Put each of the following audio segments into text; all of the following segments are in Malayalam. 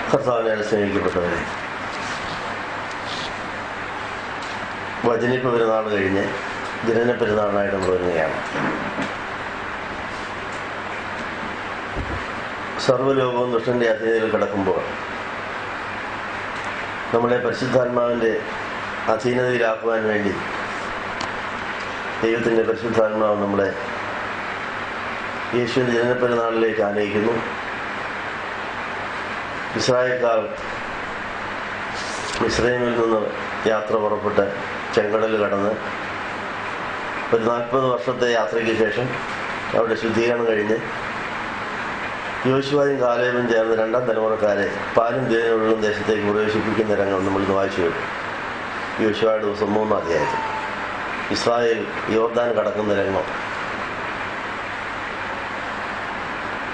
കർത്താവിനെ സ്നേഹിക്കപ്പെട്ടവരെ, വചനിപ്പ് പെരുന്നാൾ കഴിഞ്ഞ് ജനന പെരുന്നാളിനായിട്ട് നമ്മൾ ഒരുങ്ങുകയാണ്. സർവ്വലോകവും ദുഷ്ടന്റെ അധീനതയിൽ കിടക്കുമ്പോൾ നമ്മളെ പരിശുദ്ധാത്മാവിൻ്റെ അധീനതയിലാക്കുവാൻ വേണ്ടി ദൈവത്തിൻ്റെ പരിശുദ്ധാത്മാവ് നമ്മളെ യേശുവിൻ്റെ ജനന പെരുന്നാളിലേക്ക് ആനയിക്കുന്നു. ഇസ്രായേൽക്കാർ മിസ്രൈമിൽ നിന്ന് യാത്ര പുറപ്പെട്ട് ചെങ്കടൽ കടന്ന് ഒരു 40 വർഷത്തെ യാത്രയ്ക്ക് ശേഷം അവിടെ ശുദ്ധീകരണം കഴിഞ്ഞ് യോശുവയും കാലേബും ചേർന്ന് 2ാം തലമുറക്കാരെ പാലും തേനും ദേശത്തേക്ക് പ്രവേശിപ്പിക്കുന്ന രംഗം നമ്മൾ ഇന്ന് വായിച്ചു വരും. യോശുവയുടെ ദിവസം 3-ാം അധ്യായത്തിൽ ഇസ്രായേൽ യോർദാൻ കടക്കുന്ന രംഗം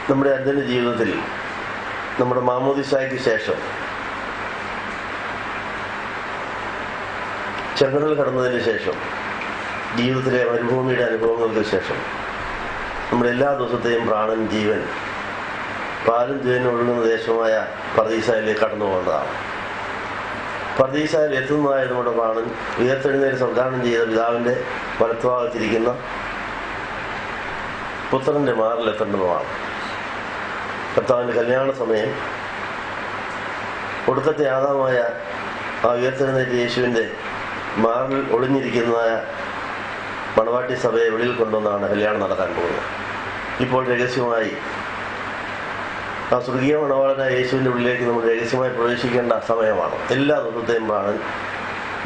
നമ്മുടെ അനുദിന ജീവിതത്തിൽ നമ്മുടെ മാമോദിസായ്ക്ക് ശേഷം ചെങ്കടൽ കടന്നതിന് ശേഷം ജീവിതത്തിലെ മരുഭൂമിയുടെ അനുഭവങ്ങൾക്ക് ശേഷം നമ്മുടെ എല്ലാ ദിവസത്തെയും പ്രാണൻ ജീവൻ പാലും തേനും ഒഴുകുന്ന ദേശമായ പർദീസായിലേക്ക് കടന്നു പോകേണ്ടതാണ്. പർദീസായിൽ എത്തുന്നതായ നമ്മുടെ പ്രാണൻ ഉയർത്തെഴുന്നേറ്റ് സംധാനം ചെയ്ത പിതാവിൻ്റെ വലത്തുഭാഗത്തിരിക്കുന്ന പുത്രൻ്റെ മാറിലെത്തേണ്ടതുമാണ്. കർത്താവിൻ്റെ കല്യാണ സമയം ഒടുക്കത്തെ ആദാമായ ആ ഉയർത്തെഴുന്നേറ്റ് യേശുവിൻ്റെ മാറിൽ ഒളിഞ്ഞിരിക്കുന്നതായ മണവാട്ടി സഭയെ വെളിയിൽ കൊണ്ടുവന്നാണ് കല്യാണം നടക്കാൻ പോകുന്നത്. ഇപ്പോൾ രഹസ്യമായി ആ സ്വർഗീയ മണവാളനായ യേശുവിൻ്റെ ഉള്ളിലേക്ക് നമ്മൾ രഹസ്യമായി പ്രവേശിക്കേണ്ട സമയമാണ്. എല്ലാ ദിവസത്തെയും പ്രാണൻ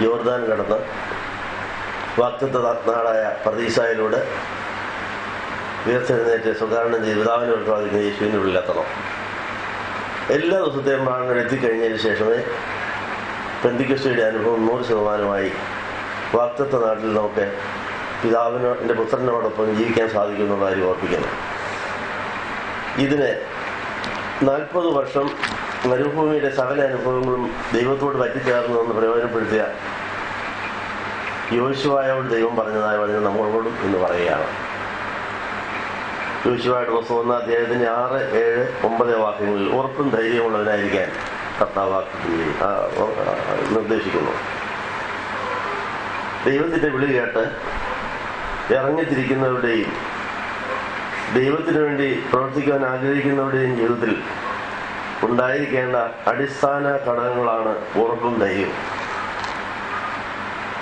യോർദാൻ കടന്ന് വാഗ്ദത്ത നാടായ പർദീസായിലൂടെ ഉയർത്തെഴുന്നേറ്റ് സ്വകാരണം ചെയ്ത് പിതാവിനെ ഉൾപ്പെടുന്ന യേശുവിൻ്റെ ഉള്ളിലെത്തണം. എല്ലാ ദിവസത്തെയും പ്രാണൻ എത്തിക്കഴിഞ്ഞതിന് ശേഷമേ പെന്തിക്കോസ്തിയുടെ അനുഭവം 100% വാഗ്ദത്ത നാട്ടിൽ നമുക്ക് പിതാവിൻ്റെ പുത്രനോടൊപ്പം ജീവിക്കാൻ സാധിക്കുമെന്നുള്ള കാര്യം ഓർപ്പിക്കുന്നു. ഇതിന് 40 വർഷം മരുഭൂമിയുടെ സകല അനുഭവങ്ങളും ദൈവത്തോട് പറ്റിച്ചേർന്നു എന്ന് പ്രയോജനപ്പെടുത്തിയ യോശുവയോട് ദൈവം പറഞ്ഞതായ വചനം നമ്മളോടും ഇന്ന് പറയുകയാണ്. യോശുവയുടെ പുസ്തകം 1-ാം അധ്യായത്തിൻ്റെ 6, 7, 9 വാക്യങ്ങളിൽ ഉറപ്പും ധൈര്യമുള്ളവനായിരിക്കാൻ കർത്താവ് നിർദ്ദേശിക്കുന്നു. ദൈവത്തിൻ്റെ വിളി കേട്ട് ഇറങ്ങിത്തിരിക്കുന്നവരുടെയും ദൈവത്തിനു വേണ്ടി പ്രവർത്തിക്കാൻ ആഗ്രഹിക്കുന്നവരുടെയും ജീവിതത്തിൽ ഉണ്ടായിരിക്കേണ്ട അടിസ്ഥാന ഘടകങ്ങളാണ് ഉറപ്പും ധൈര്യവും.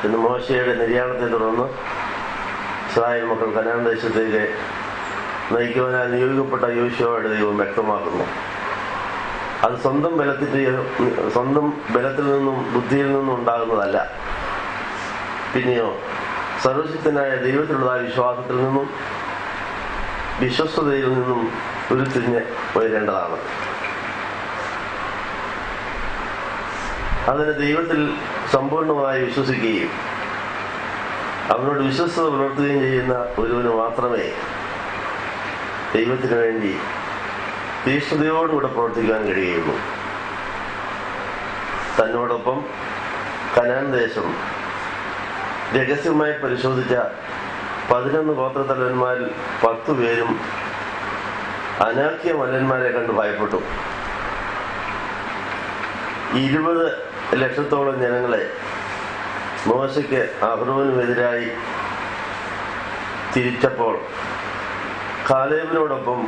ഇന്ന് മോശയുടെ നിര്യാണത്തെ തുടർന്ന് ഇസ്രായേൽ മക്കൾ കനാൻ ദേശത്തേക്ക് നയിക്കുവാനായി നിയോഗിക്കപ്പെട്ട യോശുവയുടെ ദൈവം വ്യക്തമാക്കുന്നു. അത് സ്വന്തം ബലത്തിൽ നിന്നും ബുദ്ധിയിൽ നിന്നും ഉണ്ടാകുന്നതല്ല, പിന്നെയോ സർവശക്തനായ ദൈവത്തിലുള്ളതായ വിശ്വാസത്തിൽ നിന്നും വിശ്വസ്തതയിൽ നിന്നും ഉരുത്തിരിഞ്ഞ് ഉയരേണ്ടതാണ്. അതിന് ദൈവത്തിൽ സമ്പൂർണമായി വിശ്വസിക്കുകയും അവനോട് വിശ്വസ്തത പുലർത്തുകയും ചെയ്യുന്ന ഒരുവന് മാത്രമേ ദൈവത്തിന് വേണ്ടി തീഷ്ണതയോടുകൂടെ പ്രവർത്തിക്കാൻ കഴിയുള്ളൂ. തന്നോടൊപ്പം കനാൻ ദേശം രഹസ്യമായി പരിശോധിച്ച 11 ഗോത്രത്തലവന്മാരിൽ 10 പേരും അനാഖ്യ മല്ലന്മാരെ കണ്ട് ഭയപ്പെട്ടു. 20 ലക്ഷത്തോളം ജനങ്ങളെ മോശയ്ക്ക് അഹ്റോനുമെതിരായി തിരിച്ചപ്പോൾ കാലേബിനോടൊപ്പം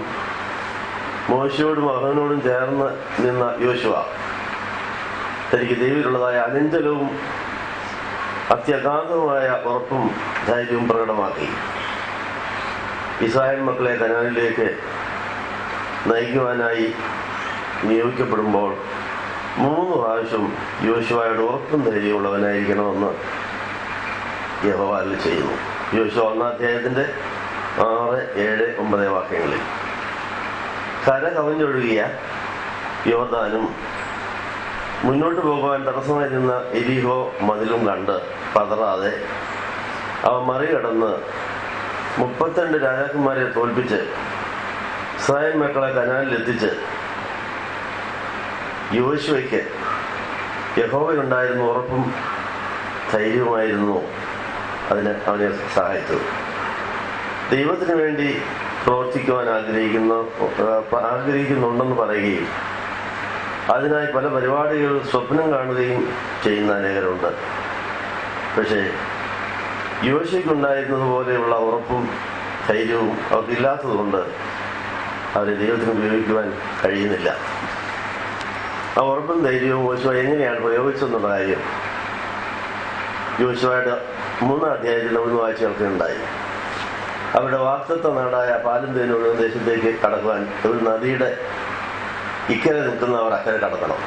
മോശയോടും അഹ്റോനോടും ചേർന്ന് നിന്ന യോശുവ തനിക്ക് ദൈവത്തിലുള്ളതായ അനന്തരവും അത്യഗാധമായ ഉറപ്പും ധൈര്യവും പ്രകടമാക്കി. ഇസ്രായേൽ മക്കളെ കനാനിലേക്ക് നയിക്കുവാനായി നിയോഗിക്കപ്പെടുമ്പോൾ 3 പ്രാവശ്യം യോശുവയുടെ ഉറപ്പും ധൈര്യമുള്ളവനായിരിക്കണമെന്ന് യഹോവ അരുളി ചെയ്യുന്നു. യോശുവ 1-ാം അധ്യായത്തിൻ്റെ 6, 7, 9 വാക്യങ്ങളിൽ കര കവിഞ്ഞൊഴുകിയ യോർദാനും മുന്നോട്ട് പോകുവാൻ തടസ്സമായി നിന്ന എരിഹോ മതിലും കണ്ട് പതറാതെ അവ മറികടന്ന് 32 രാജാക്കന്മാരെ തോൽപ്പിച്ച് ഇസ്രായേൽ മക്കളെ കനാനിലെത്തിച്ച് യോശുവയ്ക്ക് യഹോവയുണ്ടായിരുന്ന ഉറപ്പും ധൈര്യവുമായിരുന്നു അവനെ സഹായിച്ചത്. ദൈവത്തിന് വേണ്ടി പ്രവർത്തിക്കുവാൻ ആഗ്രഹിക്കുന്നുണ്ടെന്ന് പറയുകയും അതിനായി പല പരിപാടികൾ സ്വപ്നം കാണുകയും ചെയ്യുന്ന അനേകരുണ്ട്. പക്ഷേ യോശുവയ്ക്കുണ്ടായിരുന്നത് പോലെയുള്ള ഉറപ്പും ധൈര്യവും അവർക്കില്ലാത്തതുകൊണ്ട് അവരെ ദൈവത്തിന് ഉപയോഗിക്കുവാൻ കഴിയുന്നില്ല. ആ ഉറപ്പും ധൈര്യവും യോശുവ എങ്ങനെയാണ് പ്രയോഗിച്ചെന്നുള്ള കാര്യം യോശുവയുടെ 3-ാം അധ്യായത്തിൽ നമ്മൾ വായിച്ചു കേൾക്കുകയുണ്ടായി. അവരുടെ വാഗ്ദത്ത നാടായ പാലും തേനും ഒഴുകുന്ന ദേശത്തേക്ക് കടക്കുവാൻ ഒരു നദിയുടെ ഇക്കരെ നിൽക്കുന്നവർ അക്കരെ കടക്കണം.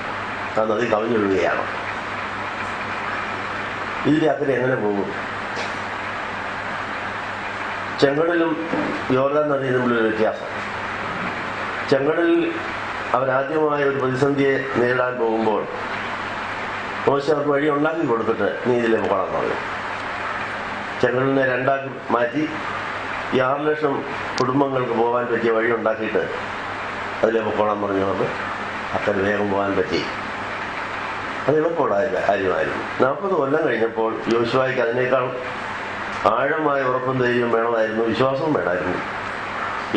ആ നദി കവിഞ്ഞൊഴുകുകയാണ്. ഇതിന്റെ അക്കരെ എങ്ങനെ പോകും? ചെങ്കടലും യോർദാൻ നദിയും തമ്മിലൊരു വ്യത്യാസം. ചെങ്കടലിൽ അവരാദ്യമായ ഒരു പ്രതിസന്ധിയെ നേരിടാൻ പോകുമ്പോൾ മോശെ അവർക്ക് വഴി ഉണ്ടാക്കി കൊടുത്തിട്ട് നീ ഇതിലെ പോകണം പറയും. ചെങ്കടലിനെ 2ആക്കി മാറ്റി 6 ലക്ഷം കുടുംബങ്ങൾക്ക് പോകാൻ പറ്റിയ വഴി ഉണ്ടാക്കിയിട്ട് അതിലെ പോകണം പറഞ്ഞവർക്ക് അക്കരെ വേഗം പോകാൻ പറ്റി. അത് എളുപ്പമുള്ള കാര്യമായിരുന്നു. 40 കൊല്ലം കഴിഞ്ഞപ്പോൾ യോശുവയ്ക്ക് അതിനേക്കാൾ ആഴമായ ഉറപ്പും ധൈര്യവും വേണമായിരുന്നു, വിശ്വാസവും വേണമായിരുന്നു.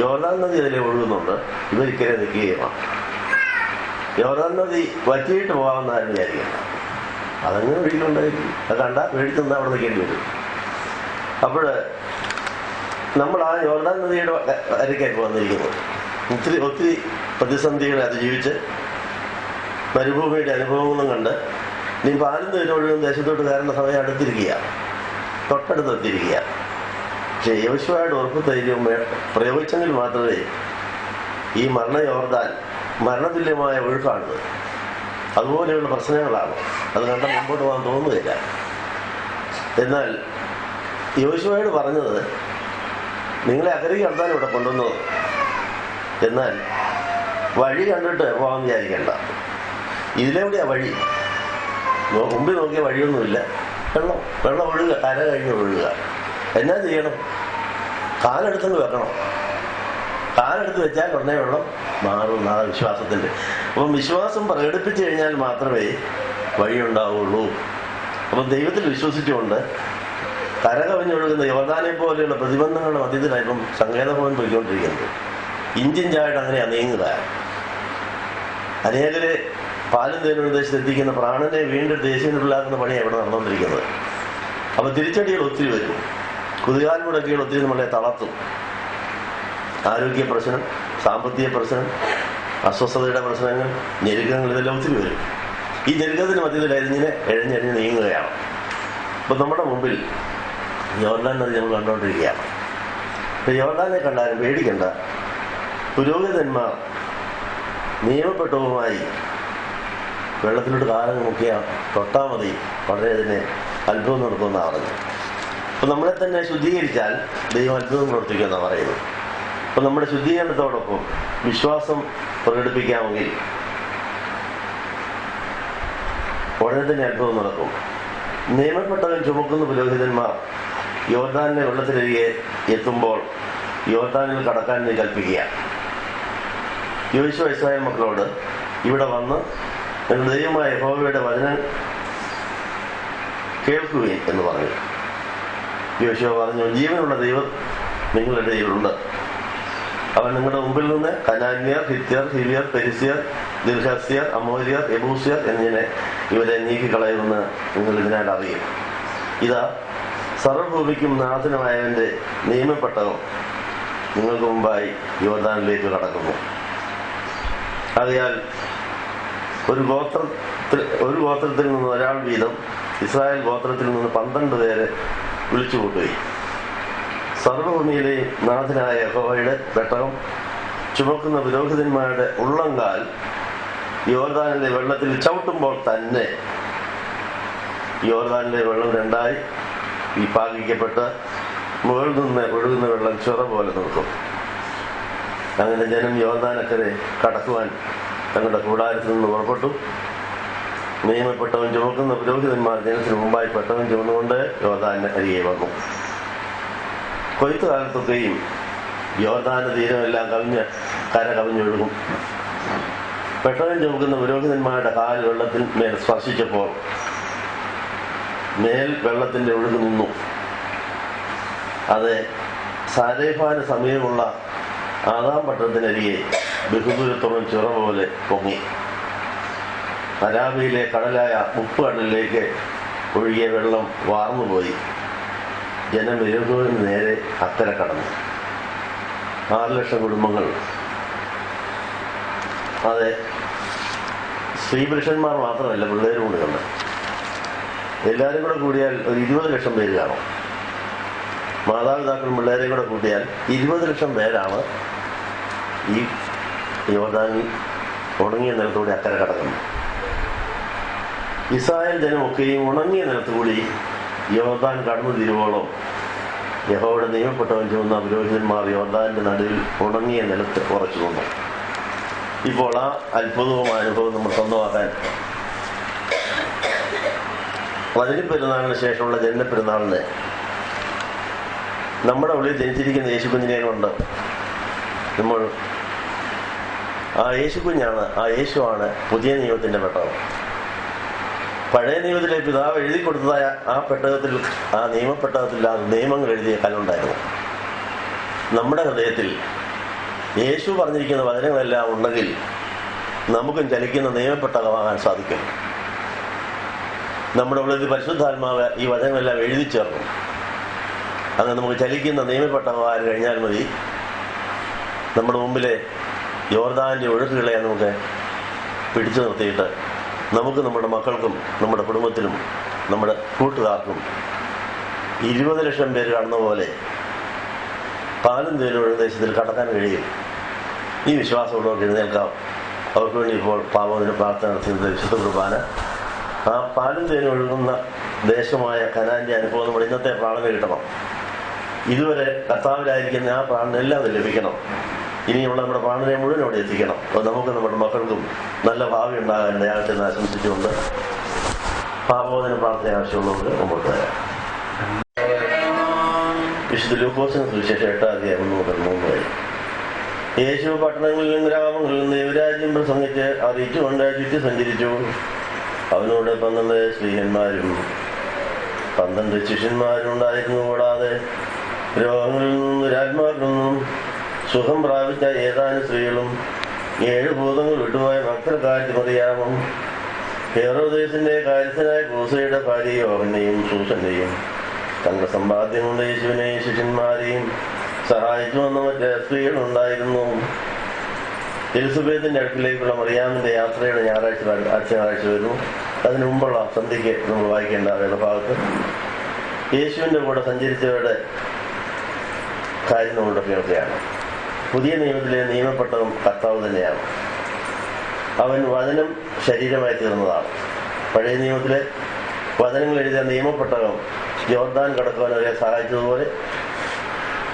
യോർദാൻ നദി അതിലെ ഒഴുകുന്നുണ്ട്, ഇവരിക്കരെ നിൽക്കുകയുമാണ്. യോർദാൻ നദി വറ്റിയിട്ട് പോകാമെന്നായിരുന്നു വിചാരിക്കുന്നത്. അതങ്ങനെ ഒഴുകിക്കൊണ്ടായിരിക്കും. അത് കണ്ടാൽ പേടിച്ചെന്നാൽ അവിടെ നിൽക്കേണ്ടി വരും. അപ്പോൾ നമ്മൾ ആ യോർദാൻ നദിയുടെ അരയ്ക്കായി വന്നിരിക്കുന്നത് ഒത്തിരി പ്രതിസന്ധികളെ അതിജീവിച്ച് മരുഭൂമിയുടെ അനുഭവങ്ങളും കണ്ട് നീ പാലും തേനും ഒഴുകുന്ന ദേശത്തോട്ട് കയറുന്ന സമയം അടുത്തിരിക്കുക, തൊട്ടടുത്തെത്തിയിരിക്കുക. പക്ഷെ യോശുവയുടെ ഉറപ്പ് ധൈര്യവും പ്രയോഗിച്ചെങ്കിൽ മാത്രമേ ഈ യോർദാൻ മരണതുല്യമായ ഒഴുക്കാണത്. അതുപോലെയുള്ള പ്രശ്നങ്ങളാണ്. അത് കണ്ട മുമ്പോട്ട് പോകാൻ തോന്നുകയില്ല. എന്നാൽ യോശുവയോട് പറഞ്ഞത് നിങ്ങളെ അക്കരയ്ക്ക് കടത്താൻ ഇവിടെ കൊണ്ടുവന്നത്, എന്നാൽ വഴി കണ്ടിട്ട് പോകാൻ വിചാരിക്കേണ്ട. ഇതിലെവിടെയാ വഴി? മുമ്പിൽ നോക്കിയ വഴിയൊന്നുമില്ല. വെള്ളം ഒഴുകുക, കര കഴിഞ്ഞ് ഒഴുകുക. എന്നാ ചെയ്യണം? കാലെടുത്തങ്ങ് വെക്കണം. കാലെടുത്ത് വെച്ചാൽ ഉടനെ വെള്ളം മാറും. ആ വിശ്വാസത്തിൻ്റെ. അപ്പം വിശ്വാസം പ്രകടിപ്പിച്ചു കഴിഞ്ഞാൽ മാത്രമേ വഴിയുണ്ടാവുള്ളൂ. അപ്പം ദൈവത്തിൽ വിശ്വസിച്ചുകൊണ്ട് കരകവിഞ്ഞൊഴുകുന്ന യോർദാനെ പോലെയുള്ള പ്രതിബന്ധങ്ങളുടെ മധ്യത്തിലായിപ്പം സങ്കേതഭവൻ പോയിക്കൊണ്ടിരിക്കുന്നത്. ഇഞ്ചിഞ്ചായിട്ട് അങ്ങനെയാണ് നീങ്ങുക. അനേകരെ പാലും തേനും ദേശത്ത് എത്തിക്കുന്ന പ്രാണനെ വീണ്ടും ദേശീയത്തിലാക്കുന്ന പണിയാണ് ഇവിടെ നടന്നുകൊണ്ടിരിക്കുന്നത്. അപ്പൊ തിരിച്ചടികൾ ഒത്തിരി വരും. കുതികാൽ മുടക്കികൾ ഒത്തിരി നമ്മളെ തളർത്തും. ആരോഗ്യ പ്രശ്നം, സാമ്പത്തിക പ്രശ്നം, അസ്വസ്ഥതയുടെ പ്രശ്നങ്ങൾ, ഞെരുക്കങ്ങൾ, ഇതെല്ലാം ഒത്തിരി വരും. ഈ ഞെരുക്കത്തിന് മധ്യത്തിൽ എഴഞ്ഞെഴിഞ്ഞ് നീങ്ങുകയാണ്. അപ്പൊ നമ്മുടെ മുമ്പിൽ യോർദാൻ നദി നമ്മൾ കണ്ടുകൊണ്ടിരിക്കുകയാണ്. അപ്പൊ യോർദാനെ കണ്ടാലും പേടിക്കണ്ട. പുരോഹിതന്മാർ നിയമപ്പെട്ടവുമായി വെള്ളത്തിലോട്ട് കാലം മുക്കിയാൽ തൊട്ടാൽ മതി, വളരെ അതിനെ അത്ഭുതം നടക്കുമെന്നാണ് പറഞ്ഞത്. അപ്പൊ നമ്മളെ തന്നെ ശുദ്ധീകരിച്ചാൽ ദൈവം അത്ഭുതം പ്രവർത്തിക്കുമെന്നാണ് പറയുന്നത്. അപ്പൊ നമ്മുടെ ശുദ്ധീകരണത്തോടൊപ്പം വിശ്വാസം പ്രകടിപ്പിക്കാമെങ്കിൽ ഉടനെ തന്നെ അത്ഭുതം നടക്കും. നിയമപ്പെട്ടവൻ ചുമക്കുന്ന പുരോഹിതന്മാർ യോർദാനിലെ വെള്ളത്തിലരികെ എത്തുമ്പോൾ യോർദാനിൽ കടക്കാൻ നീ കൽപ്പിക്കുക. യോശുവ ഇസ്രായേൽ മക്കളോട് ഇവിടെ വന്ന് നിങ്ങളുടെ ദൈവമായ യഹോവയുടെ വചനം കേൾക്കുകയും എന്ന് പറഞ്ഞു. യോശുവ പറഞ്ഞു, ജീവനുള്ള ദൈവം നിങ്ങളുടെ ഇടയിലുണ്ട്. അവൻ നിങ്ങളുടെ മുമ്പിൽ നിന്ന് കനാന്യർ, ഹിത്യർ, ഹിവിയർ, പെരിസ്യർ, ദിർഹസ്യർ, അമോര്യർ, യെബൂസ്യർ എന്നിങ്ങനെ ഇവരെ നീക്കിക്കളയുമെന്ന് നിങ്ങൾ ഇതിനാൽ അറിയും. ഇതാ സർവ്വഭൂമിക്കും നാഥനുമായവന്റെ നിയമപ്പെട്ടകം നിങ്ങൾക്ക് മുമ്പായി യോർദാനിലേക്ക് കടക്കുന്നു. ആകയാൽ ഒരു ഗോത്രത്തിൽ നിന്ന് ഒരാൾ വീതം ഇസ്രായേൽ ഗോത്രത്തിൽ നിന്ന് 12 പേരെ വിളിച്ചു കൂട്ടുകയും സർവ്വഭൂമിയിലെയും നാഥനായ യഹോവയുടെ പെട്ടകം ചുമക്കുന്ന പുരോഹിതന്മാരുടെ ഉള്ളങ്കാൽ യോർദാനിലെ വെള്ളത്തിൽ ചവിട്ടുമ്പോൾ തന്നെ യോർദാനിലെ വെള്ളം 2ആയി വിഭാഗിക്കപ്പെട്ട് മുകളിൽ നിന്ന് ഒഴുകുന്ന വെള്ളം ചൊറ പോലെ നിൽക്കും. അങ്ങനെ ജനം യോർദാനക്കരെ കടക്കുവാൻ തങ്ങളുടെ കൂടാരത്തിൽ നിന്ന് പുറപ്പെട്ടു. നിയമപ്പെട്ടവൻ ചുമക്കുന്ന പുരോഹിതന്മാർ ജനത്തിന് മുമ്പായി പെട്ടവൻ ചുമന്നുകൊണ്ട് യോർദാന് അരികെ വന്നു. കൊയ്ത്ത് കാലത്തൊക്കെയും യോർദാന തീരമെല്ലാം കര കവിഞ്ഞൊഴുകും. പെട്ടവൻ ചുമക്കുന്ന പുരോഹിതന്മാരുടെ കാല് വെള്ളത്തിൽ മേൽ സ്പർശിച്ചപ്പോൾ മേൽ വെള്ളത്തിന്റെ ഒഴുകു നിന്നു. അത് സാരേഫാന് സമീപമുള്ള ആദാം പട്ടണത്തിനരികെ ബഹുദൂരത്തോളം ചിറ പോലെ പൊങ്ങി. അരാബിയിലെ കടലായ ഉപ്പ് കടലിലേക്ക് ഒഴുകിയ വെള്ളം വാർന്നുപോയി. ജനം എരിഹോവിന് നേരെ അക്കരെ കടന്നു. 6 ലക്ഷം കുടുംബങ്ങൾ, അതെ, സ്ത്രീ പുരുഷന്മാർ മാത്രമല്ല, പിള്ളേരും കൂടി ഉണ്ട്. എല്ലാവരും കൂടെ കൂടിയാൽ ഒരു 20 ലക്ഷം പേര് കാണും. മാതാപിതാക്കളും പിള്ളേരെയും കൂടെ കൂട്ടിയാൽ 20 ലക്ഷം പേരാണ് ഈ യോർദാൻ ഉണങ്ങിയ നിലത്തുകൂടി അക്കരെ കടക്കുന്നത്. ഇസ്രായേൽ ജനമൊക്കെയും ഉണങ്ങിയ നിലത്തുകൂടി യോർദാൻ കടന്നു തിരുവോളം യഹോവയുടെ നിയമപ്പെട്ടവൻ ചുവന്ന പുരോഹിതന്മാർ യോർദാന്റെ നടുവിൽ ഉണങ്ങിയ നിലത്ത് ഉറച്ചുകൊണ്ടു. ഇപ്പോൾ ആ അത്ഭുതവും അനുഭവം നമ്മൾ സ്വന്തമാക്കാൻ വചന പെരുന്നാളിന് ശേഷമുള്ള ജനന പെരുന്നാളിന് നമ്മുടെ ഉള്ളിൽ ജനിച്ചിരിക്കുന്ന യേശുക്കുഞ്ഞിനെ കൊണ്ട് നമ്മൾ ആ യേശുക്കുഞ്ഞാണ്, ആ യേശുവാണ് പുതിയ നിയമത്തിന്റെ പെട്ടകം. പഴയ നിയമത്തിലെ പിതാവ് എഴുതി കൊടുത്തതായ ആ പെട്ടകത്തിൽ, ആ നിയമപ്പെട്ടകത്തിൽ ആ നിയമങ്ങൾ എഴുതിയ കല്ലുണ്ടായിരുന്നു. നമ്മുടെ ഹൃദയത്തിൽ യേശു പറഞ്ഞിരിക്കുന്ന വചനങ്ങളെല്ലാം ഉണ്ടെങ്കിൽ നമുക്കും ചലിക്കുന്ന നിയമപ്പെട്ടകമാകാൻ സാധിക്കും. നമ്മുടെ ഉള്ളിൽ പരിശുദ്ധാത്മാവ് ഈ വചനങ്ങളെല്ലാം എഴുതി ചേർക്കും. അങ്ങനെ നമുക്ക് ചലിക്കുന്ന നിയമപ്പെട്ടകമാകാൻ കഴിഞ്ഞാൽ മതി. നമ്മുടെ മുമ്പിലെ യോർദാന്റെ ഒഴുക്കുകളെ നമുക്ക് പിടിച്ചു നിർത്തിയിട്ട് നമുക്ക് നമ്മുടെ മക്കൾക്കും നമ്മുടെ കുടുംബത്തിനും നമ്മുടെ കൂട്ടുകാർക്കും 20 ലക്ഷം പേര് കടന്ന പോലെ പാലും തേനും ഒഴുകുന്ന ദേശത്തിൽ കടക്കാൻ കഴിയും. ഈ വിശ്വാസമുള്ളവർക്ക് എഴുന്നേൽക്കാം. അവർക്ക് വേണ്ടി ഇപ്പോൾ പാപത്തിന് പ്രാർത്ഥന നടത്തുന്നത് വിശുദ്ധ കുർബാന. ആ പാലും തേനും ഒഴുകുന്ന ദേശമായ കനാന്റെ അനുഭവം നമ്മൾ ഇന്നത്തെ പ്രാണന് കിട്ടണം. ഇതുവരെ കർത്താവിലായിരിക്കുന്ന ആ പ്രാണനെല്ലാം അത് ലഭിക്കണം. ഇനിയുള്ള നമ്മുടെ പ്രാണനെ മുഴുവൻ അവിടെ എത്തിക്കണം. അപ്പോൾ നമുക്ക് നമ്മുടെ മക്കൾക്കും നല്ല ഭാവി ഉണ്ടാകാൻ ദയാളത്തെ ആശംസിച്ചുകൊണ്ട് പാപോധന പ്രാർത്ഥന ആവശ്യമുള്ളവർക്ക് മുമ്പോട്ട് വരാം. വിശുദ്ധ ലൂക്കോസിന് സുവിശേഷം 8:1-3 യേശു പട്ടണങ്ങളിലും ഗ്രാമങ്ങളിലും ദൈവരാജ്യം പ്രസംഗിച്ച് അറിയിച്ചുകൊണ്ട് ചുറ്റി സഞ്ചരിച്ചു. അവനോട് 12 സ്ത്രീഹന്മാരും 12 ശിഷ്യന്മാരും ഉണ്ടായിരുന്നു. കൂടാതെ രോഗങ്ങളിൽ നിന്നും ദുരാത്മാക്കളിൽ നിന്നും സുഖം പ്രാപിച്ച ഏതാനും സ്ത്രീകളും 7 ഭൂതങ്ങൾ വിട്ടുപോയ മക്കളക്കാറ്റ് മറിയാമും ഹെറോദേസിന്റെ കാര്യസ്ഥനായ കൂസയുടെ ഭാര്യ യോഹന്നെയും സൂസന്റെയും തങ്ങളുടെ സമ്പാദ്യം കൊണ്ട് യേശുവിനെയും ശിഷ്യന്മാരെയും സഹായിച്ചു വന്ന മറ്റ് സ്ത്രീകളുണ്ടായിരുന്നു. എലിസബത്തിന്റെ അടുക്കിലേക്കുള്ള മറിയാമിന്റെ യാത്രയുടെ ഞായറാഴ്ച വരുന്നു. അതിനു മുമ്പുള്ള സന്ധ്യയ്ക്ക് നമ്മൾ വായിക്കേണ്ട വേദഭാഗത്ത് യേശുവിന്റെ കൂടെ സഞ്ചരിച്ചവരുടെ കാര്യം നമ്മളുടെ കേൾക്കുകയാണ്. പുതിയ നിയമത്തിലെ നിയമപ്പെട്ടതും കർത്താവ് തന്നെയാണ്. അവൻ വചനം ശരീരമായി തീർന്നതാണ്. പഴയ നിയമത്തിലെ വചനങ്ങൾ എഴുതിയ നിയമപ്പെട്ടകം യോർദാൻ കടക്കുവാൻ അവരെ സഹായിച്ചതുപോലെ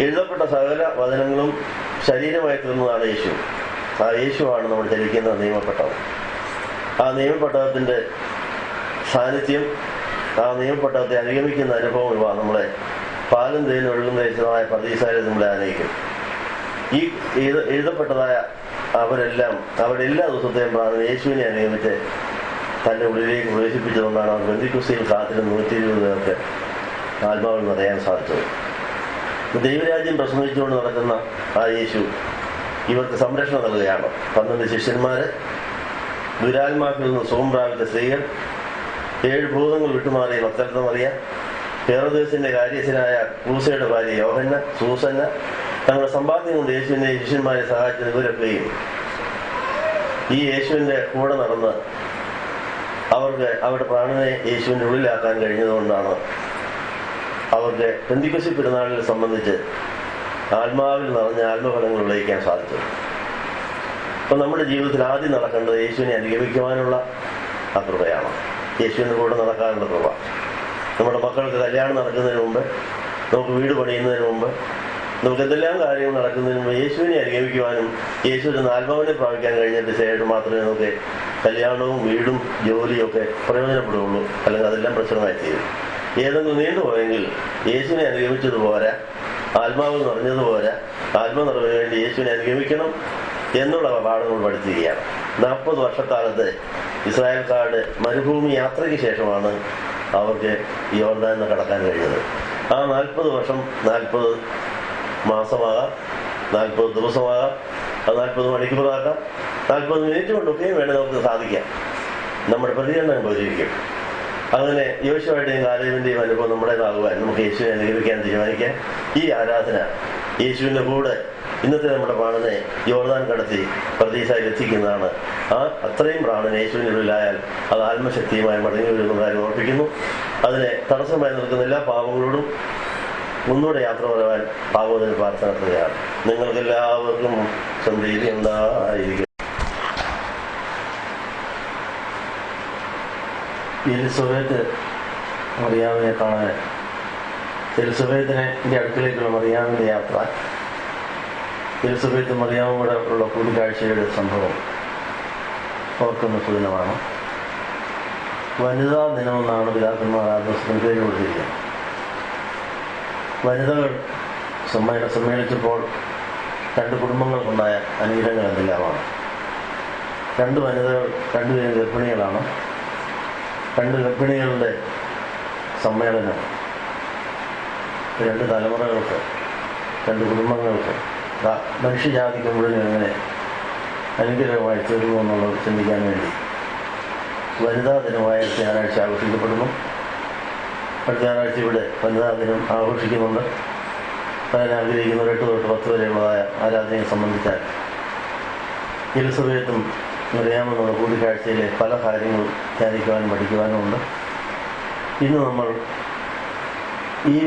എഴുതപ്പെട്ട സകല വചനങ്ങളും ശരീരമായി തീർന്നതാണ് യേശു. ആ യേശുവാണ് നമ്മൾ ചലിക്കുന്ന നിയമപ്പെട്ടകം. ആ നിയമപ്പെട്ടകത്തിന്റെ സാന്നിധ്യം, ആ നിയമപ്പെട്ടകത്തെ അനുഗമിക്കുന്ന അനുഭവം നമ്മളെ പാലും തേനും ഒഴുകുന്ന ദേശമായ പർദീസായിൽ നമ്മളെ ആനയിക്കും. ഈ എഴുതപ്പെട്ടതായ അവരെല്ലാം അവരുടെ എല്ലാ ദിവസത്തെയും പ്രാർത്ഥന യേശുവിനെ അനുഗമിച്ച് തൻ്റെ ഉള്ളിലേക്ക് പ്രവേശിപ്പിച്ചതുകൊണ്ടാണ് അവർ പെന്തിക്കോസ്തിയിൽ കാത്തിരുന്ന് 120 പേർക്ക് ആത്മാവിൽ നിറയാൻ സാധിച്ചത്. ദൈവരാജ്യം പ്രസംഗിച്ചുകൊണ്ട് നടക്കുന്ന ആ യേശു ഇവർക്ക് സംരക്ഷണം നൽകുകയാണ്. 12 ശിഷ്യന്മാര്, ദുരാത്മാക്കളിൽ നിന്ന് സുഖം പ്രാപിച്ച സ്ത്രീകൾ, 7 ഭൂതങ്ങൾ വിട്ടുമാറിയ മക്തലത്ത് മറിയ, ഹെറോദേസിന്റെ കാര്യസ്ഥനായ കൂസയുടെ ഭാര്യ യോഹന്ന, സൂസന്ന, തങ്ങളുടെ സമ്പാദ്യം കൊണ്ട് യേശുവിന്റെ ശിഷ്യന്മാരെ സഹായിച്ച ഇവരൊക്കെയും ഈ യേശുവിന്റെ കൂടെ നടന്ന് അവർക്ക് അവരുടെ പ്രാണനെ യേശുവിന്റെ ഉള്ളിലാക്കാൻ കഴിഞ്ഞതുകൊണ്ടാണ് അവർക്ക് പെന്തിക്കോസ്തി പെരുന്നാളിനെ സംബന്ധിച്ച് ആത്മാവിൽ നിറഞ്ഞ ആത്മഫലങ്ങൾ വിളയിക്കാൻ സാധിച്ചത്. അപ്പം നമ്മുടെ ജീവിതത്തിൽ ആദ്യം നടക്കേണ്ടത് യേശുവിനെ അനുഗമിക്കുവാനുള്ള ആ കൃപയാണ്. യേശുവിന്റെ കൂടെ നടക്കാനുള്ള കൃപ. നമ്മുടെ മക്കൾക്ക് കല്യാണം നടക്കുന്നതിന് മുമ്പ്, നമുക്ക് വീട് പണിയുന്നതിന് മുമ്പ്, നമുക്ക് എന്തെല്ലാം കാര്യങ്ങൾ നടക്കുന്നതിന് മുമ്പ് യേശുവിനെ അനുഗമിക്കുവാനും യേശുവിന്റെ ആത്മാവിനെ പ്രാപിക്കാൻ കഴിഞ്ഞതിന് ശേഷം മാത്രമേ നമുക്ക് കല്യാണവും വീടും ജോലിയും ഒക്കെ പ്രയോജനപ്പെടുകയുള്ളൂ. അല്ലെങ്കിൽ അതെല്ലാം പ്രശ്നമായി തീരും. ഏതെങ്കിലും നീണ്ടുപോയെങ്കിൽ യേശുവിനെ അനുഗമിച്ചത് പോരാ, ആത്മാവ് നിറഞ്ഞത് പോരാ. ആത്മനിറവിന് വേണ്ടി യേശുവിനെ അനുഗമിക്കണം എന്നുള്ള പാഠങ്ങൾ പഠിച്ചിരിക്കുകയാണ്. 40 വർഷക്കാലത്ത് ഇസ്രായേൽക്കാരുടെ മരുഭൂമി യാത്രയ്ക്ക് ശേഷമാണ് അവർക്ക് യോർദാനിൽ കടക്കാൻ കഴിഞ്ഞത്. ആ 40 വർഷം 40 മാസമാകാം, 40 ദിവസമാകാം, അത് 40 മണിക്കൂറാക്കാം, 40 മിനിറ്റ് കൊണ്ടൊക്കെയും വേണ്ടി നമുക്ക് സാധിക്കാം. നമ്മുടെ പ്രതികരണം പോലിരിക്കും. അങ്ങനെ യോശുവയുടെയും കാലേബിന്റെയും അനുഭവം നമ്മുടേതാകുവാൻ നമുക്ക് യേശുവിനെ അനുഗ്രഹിക്കാൻ തീരുമാനിക്കാം. ഈ ആരാധന യേശുവിന്റെ കൂടെ ഇന്നത്തെ നമ്മുടെ പ്രാണനെ യോർദാൻ കടത്തി പർദീസയിൽ എത്തിക്കുന്നതാണ്. അത്രയും പ്രാണൻ യേശുവിന്റെ ഉള്ളിലായാൽ അത് ആത്മശക്തിയുമായി മടങ്ങി വരുന്ന കാര്യം ഓർപ്പിക്കുന്നു. അതിനെ തടസ്സമായി നിൽക്കുന്ന എല്ലാ പാപങ്ങളോടും ഒന്നുകൂടെ യാത്ര പറയുവാൻ പാപത്തിന് പ്രാർത്ഥന നടത്തുകയാണ്. നിങ്ങൾക്കെല്ലാവർക്കും സന്ധ്യയിൽ ഉണ്ടായിരിക്കും. എലിസബത്ത് മറിയാമിനെ കാണാൻ എലിസബത്തിൻ്റെ അടുക്കിലേക്കുള്ള മറിയാമിൻ്റെ യാത്ര, എലിസബത്ത് മറിയാമും കൂടെ ഉള്ള കൂടിക്കാഴ്ചയുടെ സംഭവം ഓർക്കുന്ന സുദിനമാണ്. വനിതാ ദിനമെന്നാണ് പിതാക്കന്മാർ ആ ദിവസത്തിന് പേര് കൊടുത്തിരിക്കുന്നത്. വനിതകൾ സമ്മേളിച്ചപ്പോൾ 2 കുടുംബങ്ങൾക്കുണ്ടായ അനുഗ്രഹങ്ങൾ എന്തെല്ലാമാണ്. 2 വനിതകൾ, 2 പേരും ഗർഭിണികളാണ്. 2 ഗർഭിണികളുടെ സമ്മേളനം 2 തലമുറകൾക്ക്, 2 കുടുംബങ്ങൾക്ക്, മനുഷ്യജാതിക്ക് മുഴുവൻ എങ്ങനെ അനുഗ്രഹമായി തീർന്നു എന്നുള്ളത് ചിന്തിക്കാൻ വേണ്ടി വനിതാ ദിനമായ ഞായറാഴ്ച ആഘോഷിക്കപ്പെടുന്നു. അടുത്ത ഞായറാഴ്ച ഇവിടെ വനിതാ ദിനം ആഘോഷിക്കുന്നുണ്ട്. അതിനെ ആഗ്രഹിക്കുന്നവർ 8 തൊട്ട് 10 വരെയുള്ളതായ ആരാധനയെ സംബന്ധിച്ചാൽ എലിസബത്തും മറിയാമെന്നുള്ള കൂടിക്കാഴ്ചയിലെ പല കാര്യങ്ങളും ധ്യാനിക്കുവാനും പഠിക്കുവാനും ഉണ്ട്. ഇന്ന് നമ്മൾ ഈ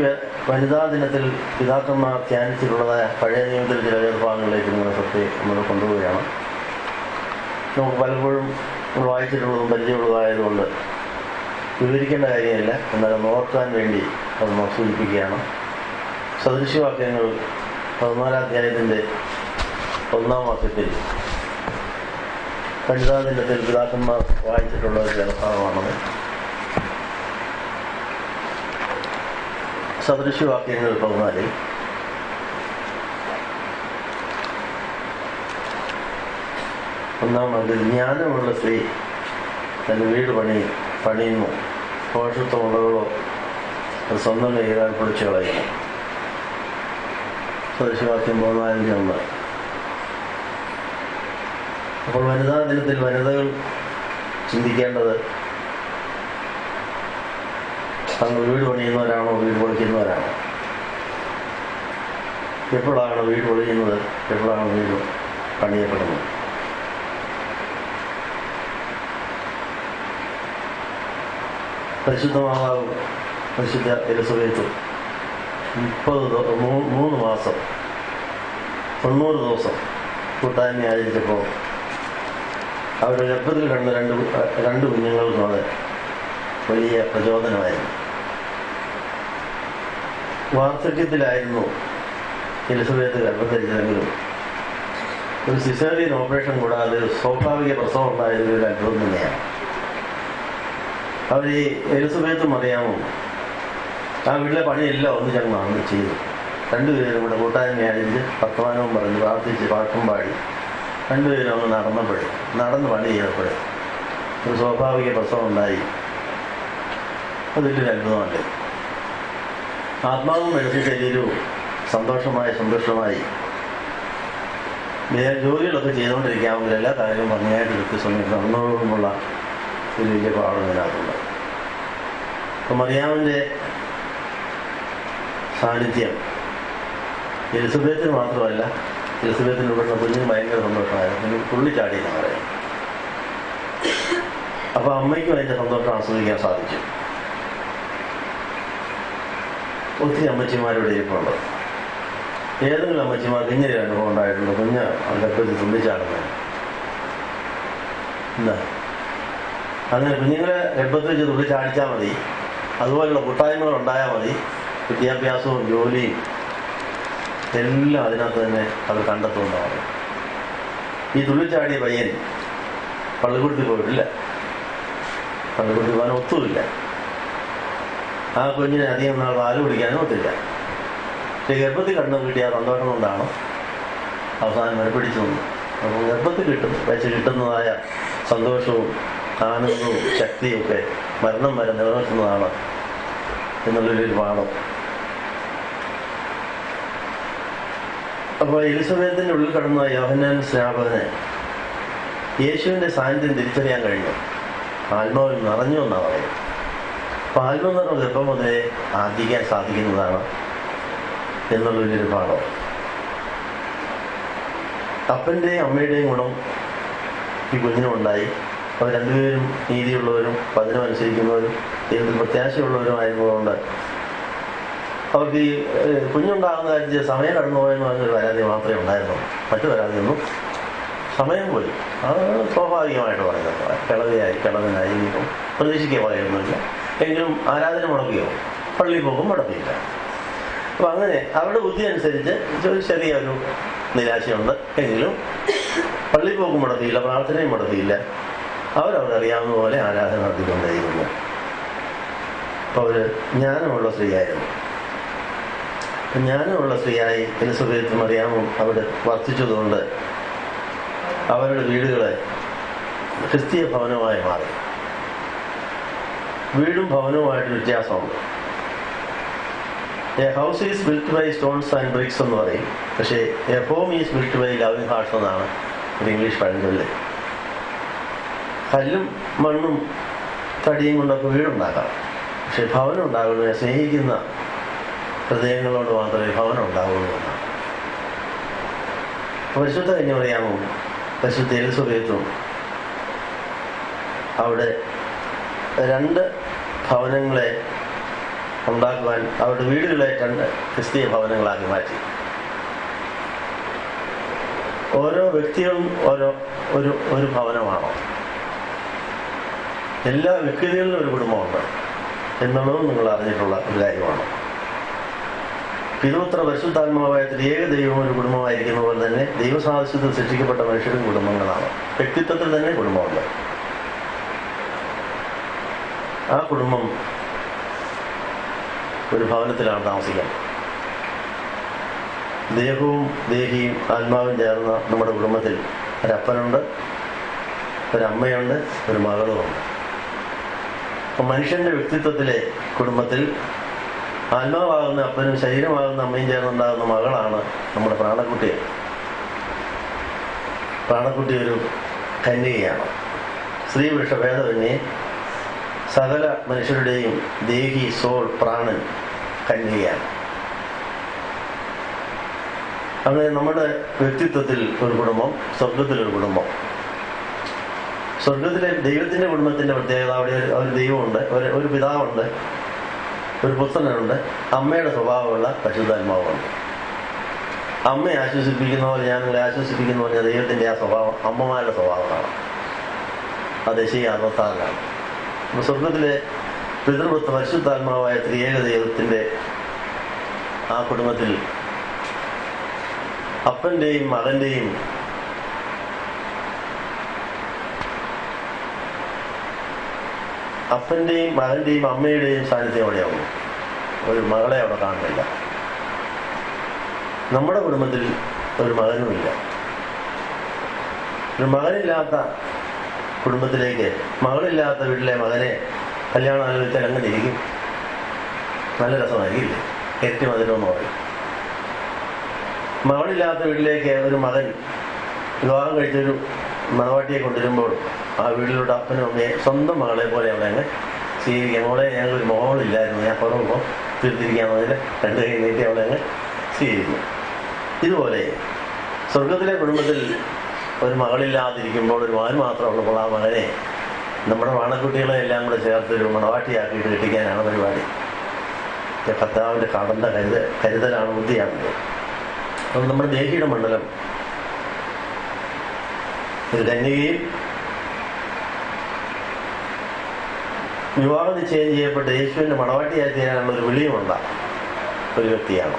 വനിതാ ദിനത്തിൽ പിതാക്കന്മാർ ധ്യാനിച്ചിട്ടുള്ളതായ പഴയ നിയമത്തിൽ ചില വേദഭാഗങ്ങളിലേക്ക് നിങ്ങളുടെ ശ്രദ്ധയെ നമ്മൾ കൊണ്ടുപോവുകയാണ്. നമുക്ക് പലപ്പോഴും നമ്മൾ വായിച്ചിട്ടുള്ളതും പരിചയമുള്ളതായതുകൊണ്ട് വിവരിക്കേണ്ട കാര്യമില്ല, എന്നാൽ ഓർക്കാൻ വേണ്ടി അത് സൂചിപ്പിക്കുകയാണ്. സദൃശ്യവാക്യങ്ങൾ 14-ാം അധ്യായത്തിൻ്റെ 1-ാം വാക്യത്തിൽ വനിതാ ദിനത്തിൽ പിതാക്കന്മാർ വായിച്ചിട്ടുള്ള ഒരു വേദഭാഗമാണത്. സദൃശ്യവാക്യങ്ങൾ 14 1-ാം വാക്യത്തിൽ ജ്ഞാനമുള്ള സ്ത്രീ തൻ്റെ വീട് പണിയുന്നു, പോഷത്വമുള്ളവളോ അത് സ്വന്തം കൈകാൽ പൊളിച്ചു കളയുന്നു. സദൃശ്യവാക്യം 14:1. അപ്പോൾ വനിതാ ദിനത്തിൽ വനിതകൾ ചിന്തിക്കേണ്ടത് തങ്ങൾ വീട് പണിയുന്നവരാണോ, വീട് പൊളിക്കുന്നവരാണോ? എപ്പോഴാണ് വീട് പൊളിയുന്നത്, എപ്പോഴാണ് വീട് പണിയപ്പെടുന്നത്? പരിശുദ്ധ മാതാവും പരിശുദ്ധ എലിസബത്തും 3 മാസം 90 ദിവസം കൂട്ടായ്മ ആചരിച്ചപ്പോൾ അവരുടെ ഗർഭത്തിൽ കിടന്ന 2 കുഞ്ഞുങ്ങൾക്കും അത് വലിയ പ്രചോദനമായിരുന്നു. വാർദ്ധക്യത്തിലായിരുന്നു എലിസബത്ത് ഗർഭം ധരിച്ചതെങ്കിലും ഒരു സിസേറിയൻ ഓപ്പറേഷൻ കൂടാതെ സ്വാഭാവിക പ്രസവം ഉണ്ടായത് ഒരു അത്ഭുതം തന്നെയാണ്. അവർ ഈ എലിസബത്തും അറിയാമോ ആ വീട്ടിലെ പണിയെല്ലാം ഒന്നിച്ചങ്ങ് ചെയ്തു. 2 പേരും കൂടെ കൂട്ടായ്മ ആചരിച്ച് വർത്തമാനവും പറഞ്ഞ് പ്രാർത്ഥിച്ച് പാട്ടും പാടി 2 പേരും അങ്ങ് നടന്ന് പണി ചെയ്തപ്പോഴേ ഒരു സ്വാഭാവിക പ്രസവം ഉണ്ടായി. അത് വലിയൊരു അത്ഭുതമല്ലേ. ആത്മാവും മനുഷ്യ ശരീരവും സന്തോഷമായി ജോലികളൊക്കെ ചെയ്തുകൊണ്ടിരിക്കാമെങ്കിൽ എല്ലാ കാര്യവും ഭംഗിയായിട്ട് കൃത്യസമയത്ത് നടന്നോളുമുള്ള ഒരു വലിയ പാഠം ഇതിനകത്തുണ്ട്. അപ്പം മറിയാമിൻ്റെ സാന്നിധ്യം എലിസബത്തിന് മാത്രമല്ല, എലിസബത്തിൻ്റെ ഉള്ള കുഞ്ഞിന് ഭയങ്കര സന്തോഷമായിരുന്നു. എനിക്ക് തുള്ളിച്ചാടിയെന്ന് പറയാം. അപ്പോൾ അമ്മയ്ക്കും അതിൻ്റെ സന്തോഷം ആസ്വദിക്കാൻ സാധിച്ചു. ഒത്തിരി അമ്മച്ചിമാരുടെ ഇരിപ്പുണ്ട്. ഏതെങ്കിലും അമ്മച്ചിമാർക്ക് ഇങ്ങനെ ഒരു അനുഭവം ഉണ്ടായിട്ടുണ്ട്, കുഞ്ഞ് ഗർഭത്തിൽ തുള്ളിച്ചാടുന്നത്? എന്താ അങ്ങനെ കുഞ്ഞുങ്ങളെ ഗർഭത്തിൽ വെച്ച് തുള്ളിച്ചാടിച്ചാൽ മതി, അതുപോലുള്ള കൂട്ടായ്മകൾ ഉണ്ടായാൽ മതി. വിദ്യാഭ്യാസവും ജോലിയും എല്ലാം അതിനകത്ത് തന്നെ അത് കണ്ടെത്തുന്നുണ്ടാവും. ഈ തുള്ളിച്ചാടിയ പയ്യൻ പള്ളിക്കൂടത്തിൽ പോയിട്ടില്ല, പള്ളിക്കൂടത്തിൽ പോകാൻ ഒത്തുമില്ല. ആ കുഞ്ഞിനെ അധികം നാൾ പാല് കുടിക്കാനും ഒത്തില്ല. പക്ഷെ ഗർഭത്തിൽ കടന്നു കിട്ടിയ ആ സന്തോഷം കൊണ്ടാണ് അവസാനം വരെ പിടിച്ചു നിന്നു. അപ്പോൾ ഗർഭത്തിൽ വെച്ച് കിട്ടുന്നതായ സന്തോഷവും ആനന്ദവും ശക്തിയും ഒക്കെ മരണം വരെ നിലനിർത്തുന്നതാണ് എന്നുള്ളൊരു പാഠം. അപ്പോൾ എലിസബത്തിൻ്റെ ഉള്ളിൽ കടന്ന യോഹന്നാൻ സ്നാപകന് യേശുവിൻ്റെ സാന്നിധ്യം തിരിച്ചറിയാൻ കഴിഞ്ഞു. ആത്മാവിൽ നിറഞ്ഞു എന്നാണ് പറയുന്നത്. അപ്പം ആത്മനിറവ് ഗർഭം മുതലേ ആർജിക്കാൻ സാധിക്കുന്നതാണ് എന്നുള്ള വലിയൊരു പാഠം. അപ്പൻ്റെയും അമ്മയുടെയും ഗുണം ഈ കുഞ്ഞിനുണ്ടായി. അവർ രണ്ടുപേരും നീതിയുള്ളവരും വചനമനുസരിക്കുന്നവരും ദൈവത്തിൽ പ്രത്യാശയുള്ളവരുമായിരുന്നതുകൊണ്ട് അവർക്ക് ഈ കുഞ്ഞുണ്ടാകുന്ന കാര്യത്തിൽ സമയം കടന്നുപോയെന്ന് പറഞ്ഞൊരു പരാതി മാത്രമേ ഉണ്ടായിരുന്നുള്ളൂ. മറ്റു പരാതിയൊന്നും സമയം പോയി. അത് സ്വാഭാവികമായിട്ട് പറയുന്നത്. കിളവനായി ഇപ്പം പ്രതീക്ഷിക്കുക പറയുന്നില്ല. എങ്കിലും ആരാധന മുടക്കുകയോ പള്ളിയിൽ പോകും മുടക്കിയില്ല. അപ്പം അങ്ങനെ അവരുടെ ബുദ്ധി അനുസരിച്ച് ചെറിയൊരു നിരാശയുണ്ട്. എങ്കിലും പള്ളിയിൽ പോകും മുടക്കിയില്ല, പ്രാർത്ഥനയും മുടക്കിയില്ല. അവരറിയാവുന്ന പോലെ ആരാധന നടത്തിക്കൊണ്ടേയിരുന്നു. അപ്പോൾ അവർ ജ്ഞാനമുള്ള സ്ത്രീയായിരുന്നു. ജ്ഞാനമുള്ള സ്ത്രീയായി എലിസബത്തും മറിയാമും അവിടെ വർദ്ധിച്ചതുകൊണ്ട് അവരുടെ വീടുകളെ ക്രിസ്തീയ ഭവനമായി മാറി. വീടും ഭവനവുമായിട്ട് വ്യത്യാസമുണ്ട്. A house is built by stones and bricks എന്ന് പറയും. പക്ഷേ a home is built by loving hearts എന്നാണ് ഒരു ഇംഗ്ലീഷ് പഴഞ്ചൊല്ല്. കല്ലും മണ്ണും തടിയും കൊണ്ടൊക്കെ വീടുണ്ടാക്കാം. പക്ഷെ ഭവനം ഉണ്ടാകുന്നത് സ്നേഹിക്കുന്ന ഹൃദയങ്ങളോട് മാത്രമേ ഭവനം ഉണ്ടാകുള്ളൂ എന്നാണ്. പരിശുദ്ധ കന്യമറിയാമോ പരിശുദ്ധ എലിസബത്തും അവിടെ 2 ഭവനങ്ങളെ ഉണ്ടാക്കുവാൻ അവരുടെ വീടുകളെ 2 ക്രിസ്തീയ ഭവനങ്ങളാക്കി മാറ്റി. ഓരോ വ്യക്തികളും ഒരു ഭവനമാണോ? എല്ലാ വ്യക്തികളിലും ഒരു കുടുംബമുണ്ട് എന്നുള്ളതും നിങ്ങൾ അറിഞ്ഞിട്ടുള്ള ഒരു കാര്യമാണ്. പിതൃപുത്ര പരിശുദ്ധാത്മാവായ ത്രിയേക ദൈവം ഒരു കുടുംബമായിരിക്കുന്ന പോലെ തന്നെ ദൈവസാദൃശ്യത്തിൽ സൃഷ്ടിക്കപ്പെട്ട മനുഷ്യരും കുടുംബങ്ങളാണ്. വ്യക്തിത്വത്തിൽ തന്നെ കുടുംബമുണ്ട്. ആ കുടുംബം ഒരു ഭവനത്തിലാണ് താമസിക്കുന്നത്. ദേഹവും ദേഹിയും ആത്മാവും ചേർന്ന നമ്മുടെ കുടുംബത്തിൽ ഒരപ്പനുണ്ട്, ഒരമ്മയുണ്ട്, ഒരു മകളുമുണ്ട്. അപ്പം മനുഷ്യന്റെ വ്യക്തിത്വത്തിലെ കുടുംബത്തിൽ ആത്മാവാകുന്ന അപ്പനും ശരീരമാകുന്ന അമ്മയും ചേർന്നുണ്ടാകുന്ന മകളാണ് നമ്മുടെ പ്രാണക്കുട്ടി. പ്രാണക്കുട്ടി ഒരു കന്യകയാണ്. സ്ത്രീ പുരുഷ ഭേദമന്യേ സകല മനുഷ്യരുടെയും ദേഹി സോൾ പ്രാണൻ കന്യകയാണ്. അങ്ങനെ നമ്മുടെ വ്യക്തിത്വത്തിൽ ഒരു കുടുംബം, സ്വർഗത്തിലൊരു കുടുംബം. സ്വർഗത്തിലെ ദൈവത്തിന്റെ കുടുംബത്തിന്റെ പ്രത്യേകത അവിടെ ഒരു ദൈവമുണ്ട്, ഒരു പിതാവുണ്ട്, ഒരു പുത്രനുണ്ട്, അമ്മയുടെ സ്വഭാവമുള്ള പരിശുദ്ധാത്മാവുണ്ട്. അമ്മയെ ആശ്വസിപ്പിക്കുന്ന പോലെ ഞാൻ നിങ്ങളെ ആശ്വസിപ്പിക്കുന്ന പോലെ ദൈവത്തിന്റെ ആ സ്വഭാവം അമ്മമാരുടെ സ്വഭാവമാണ്. അത് യശയ്യാ 66-ലാണ്. അപ്പോൾ സ്വർഗത്തിലെ പിതൃപുത്ര പരിശുദ്ധാത്മാവായ ത്രിയേക ദൈവത്തിന്റെ ആ കുടുംബത്തിൽ അപ്പന്റെയും മകന്റെയും മകന്റെയും അമ്മയുടെയും സാന്നിധ്യം അവിടെയാവും. ഒരു മകളെ അവിടെ കാണുന്നില്ല. നമ്മുടെ കുടുംബത്തിൽ ഒരു മകനുമില്ല. ഒരു മകനില്ലാത്ത കുടുംബത്തിലേക്ക്, മകളില്ലാത്ത വീട്ടിലെ മകനെ കല്യാണം ആലോചിച്ചാൽ അങ്ങനെ ഇരിക്കും. നല്ല രസമായിരിക്കില്ലേ? ഏറ്റവും മധുരമെന്ന് പറയും. മകളില്ലാത്ത വീട്ടിലേക്ക് ഒരു മകൻ വിവാഹം കഴിച്ചൊരു മണവാട്ടിയെ കൊണ്ടുവരുമ്പോൾ ആ വീട്ടിലോട്ട് അപ്പനും അമ്മയെ സ്വന്തം മകളെ പോലെ അവിടെ അങ്ങ് സ്വീകരിക്കാം. മോളെ ഞങ്ങളൊരു മോളില്ലായിരുന്നു, ഞാൻ പുറമോ തീർത്തിരിക്കാമെന്നതിൽ 2 കൈ നീട്ടി അവിടെ അങ്ങ് സ്വീകരിക്കും. ഇതുപോലെ സ്വർഗത്തിലെ കുടുംബത്തിൽ ഒരു മകളില്ലാതിരിക്കുമ്പോൾ ഒരു മകൻ മാത്രമുള്ളപ്പോൾ ആ മകനെ നമ്മുടെ വാണക്കുട്ടികളെ എല്ലാം കൂടെ ചേർത്ത് ഒരു മണവാട്ടിയാക്കിയിട്ട് കെട്ടിക്കാനാണ് പരിപാടി. കർത്താവിൻ്റെ കരുതലാണ്, ബുദ്ധിയാണത്. അപ്പം നമ്മുടെ ദേഹിയുടെ മണ്ഡലം ഒരു കന്യകയും വിവാഹ നിശ്ചയം ചെയ്യപ്പെട്ട യേശുവിൻ്റെ മണവാട്ടിയായി തീരാനുള്ള ഒരു വിളിയുമുള്ള ഒരു വ്യക്തിയാണ്.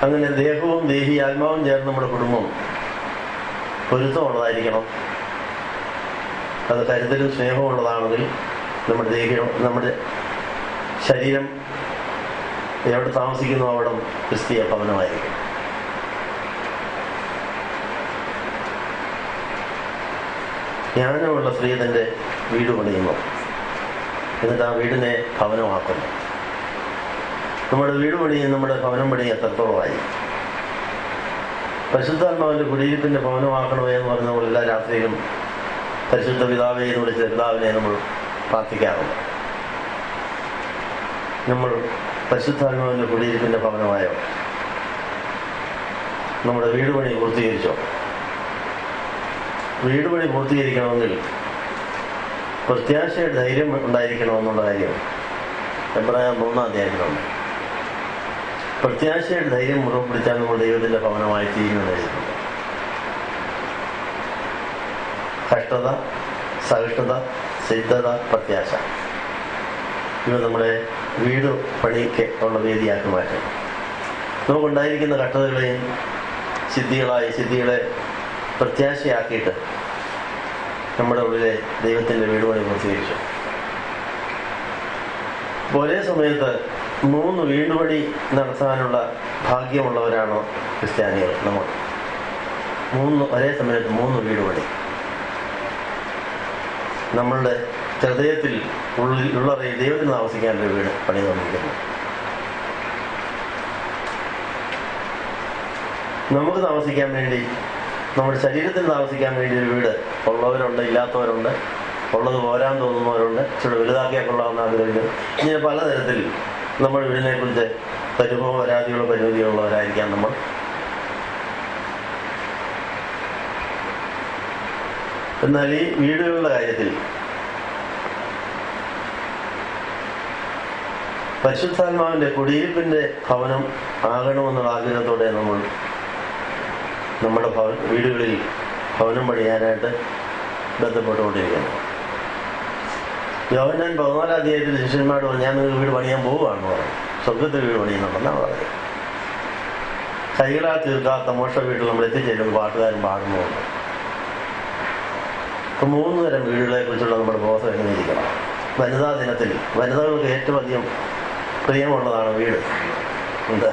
അങ്ങനെ ദേഹവും ദേഹി ആത്മാവും ചേർന്ന് നമ്മുടെ കുടുംബം പൊരുത്തമുള്ളതായിരിക്കണം. അത് കരുതലും സ്നേഹവും ഉള്ളതാണെങ്കിൽ നമ്മുടെ ശരീരം എവിടെ താമസിക്കുന്നു അവിടെ ക്രിസ്തീയ ഭവനമായിരിക്കും. ജ്ഞാനമുള്ള സ്ത്രീ തൻ്റെ വീട് പണിയുന്നു, എന്നിട്ട് ആ വീടിനെ ഭവനമാക്കുന്നു. നമ്മുടെ വീട് പണിയും നമ്മുടെ ഭവനം പണിയും എത്രത്തോളമായി? പരിശുദ്ധാത്മാവിൻ്റെ കുടിയിരിപ്പിൻ്റെ ഭവനമാക്കണമേ എന്ന് പറഞ്ഞ നമ്മൾ എല്ലാ രാത്രിയിലും പരിശുദ്ധ പിതാവേ എന്ന് വിളിച്ച പിതാവിനെ നമ്മൾ പ്രാർത്ഥിക്കാറുണ്ട്. നമ്മൾ പരിശുദ്ധാത്മാവിൻ്റെ കുടിയിരിപ്പിൻ്റെ ഭവനമായോ? നമ്മുടെ വീട് പണി പൂർത്തീകരിച്ചോ? വീട് പണി പൂർത്തീകരിക്കണമെങ്കിൽ പ്രത്യാശയുടെ ധൈര്യം ഉണ്ടായിരിക്കണമെന്നുള്ള കാര്യം എബ്രായർ 3-ാം അധ്യായത്തിലുണ്ട്. പ്രത്യാശയുടെ ധൈര്യം മുറുകെ പിടിച്ചാൽ നമ്മൾ ദൈവത്തിൻ്റെ ഭവനമായി തീരുന്നതായിരിക്കും. കഷ്ടത, സഹിഷ്ണുത, സിദ്ധത, പ്രത്യാശ ഇവ നമ്മുടെ വീട് പണിക്ക് ഉള്ള വേദിയാക്കി മാറ്റും. നമുക്കുണ്ടായിരിക്കുന്ന കഷ്ടതകളെയും സിദ്ധികളെ പ്രത്യാശയാക്കിയിട്ട് നമ്മുടെ ഉള്ളിലെ ദൈവത്തിൻ്റെ വീട് പണി പൂർത്തീകരിച്ചു. ഒരേ സമയത്ത് 3 വീടുപണി നടത്താനുള്ള ഭാഗ്യമുള്ളവരാണോ ക്രിസ്ത്യാനികൾ? നമ്മൾ ഒരേ സമയത്ത് 3 വീടുപണി നമ്മളുടെ ഹൃദയത്തിൽ ഉള്ള ദൈവത്തിന് താമസിക്കാനൊരു വീട് പണി തന്നിരിക്കുന്നു. നമുക്ക് താമസിക്കാൻ വേണ്ടി, നമ്മുടെ ശരീരത്തിന് താമസിക്കാൻ വേണ്ടി ഒരു വീട് ഉള്ളവരുണ്ട്, ഇല്ലാത്തവരുണ്ട്, ഉള്ളത് പോരാൻ തോന്നുന്നവരുണ്ട്, ഇച്ചിരി വലുതാക്കിയാൽ കൊള്ളാവുന്ന ആഗ്രഹിക്കും. ഇങ്ങനെ പലതരത്തിൽ നമ്മൾ വീടിനെക്കുറിച്ച് പരിഭവ പരാതികളോ പരിമിതികളുള്ളവരായിരിക്കാം നമ്മൾ. എന്നാൽ ഈ വീടുകളുടെ കാര്യത്തിൽ പരിശുദ്ധാത്മാവിൻ്റെ കുടിയിരിപ്പിൻ്റെ ഭവനം ആകണമെന്നുള്ള ആഗ്രഹത്തോടെ നമ്മൾ നമ്മുടെ വീടുകളിൽ ഭവനം പണിയാനായിട്ട് ബന്ധപ്പെട്ടുകൊണ്ടിരിക്കുന്നു. യോഹന്നാൻ 14-ാം അധ്യായത്തിൽ ശിഷ്യന്മാരോട് പറഞ്ഞു, ഞാൻ നിങ്ങൾ വീട് പണിയാൻ പോവുകയാണെന്ന് പറഞ്ഞു. സ്വർഗത്തിൽ വീട് പണിയുന്നുണ്ടെന്നാണ് പറയുന്നത്. കൈകളാൽ തീർക്കാത്ത മോശ വീട്ടിൽ നമ്മൾ എത്തിച്ചേരുമ്പോൾ പാട്ടുകാരും പാടുന്നുണ്ട്. ഇപ്പം 3 തരം വീടുകളെ കുറിച്ചുള്ള നമ്മുടെ ബോധം എങ്ങനെ ഇരിക്കണം? വനിതാ ദിനത്തിൽ വനിതകൾക്ക് ഏറ്റവും അധികം പ്രിയമുള്ളതാണ് വീട്. എന്താ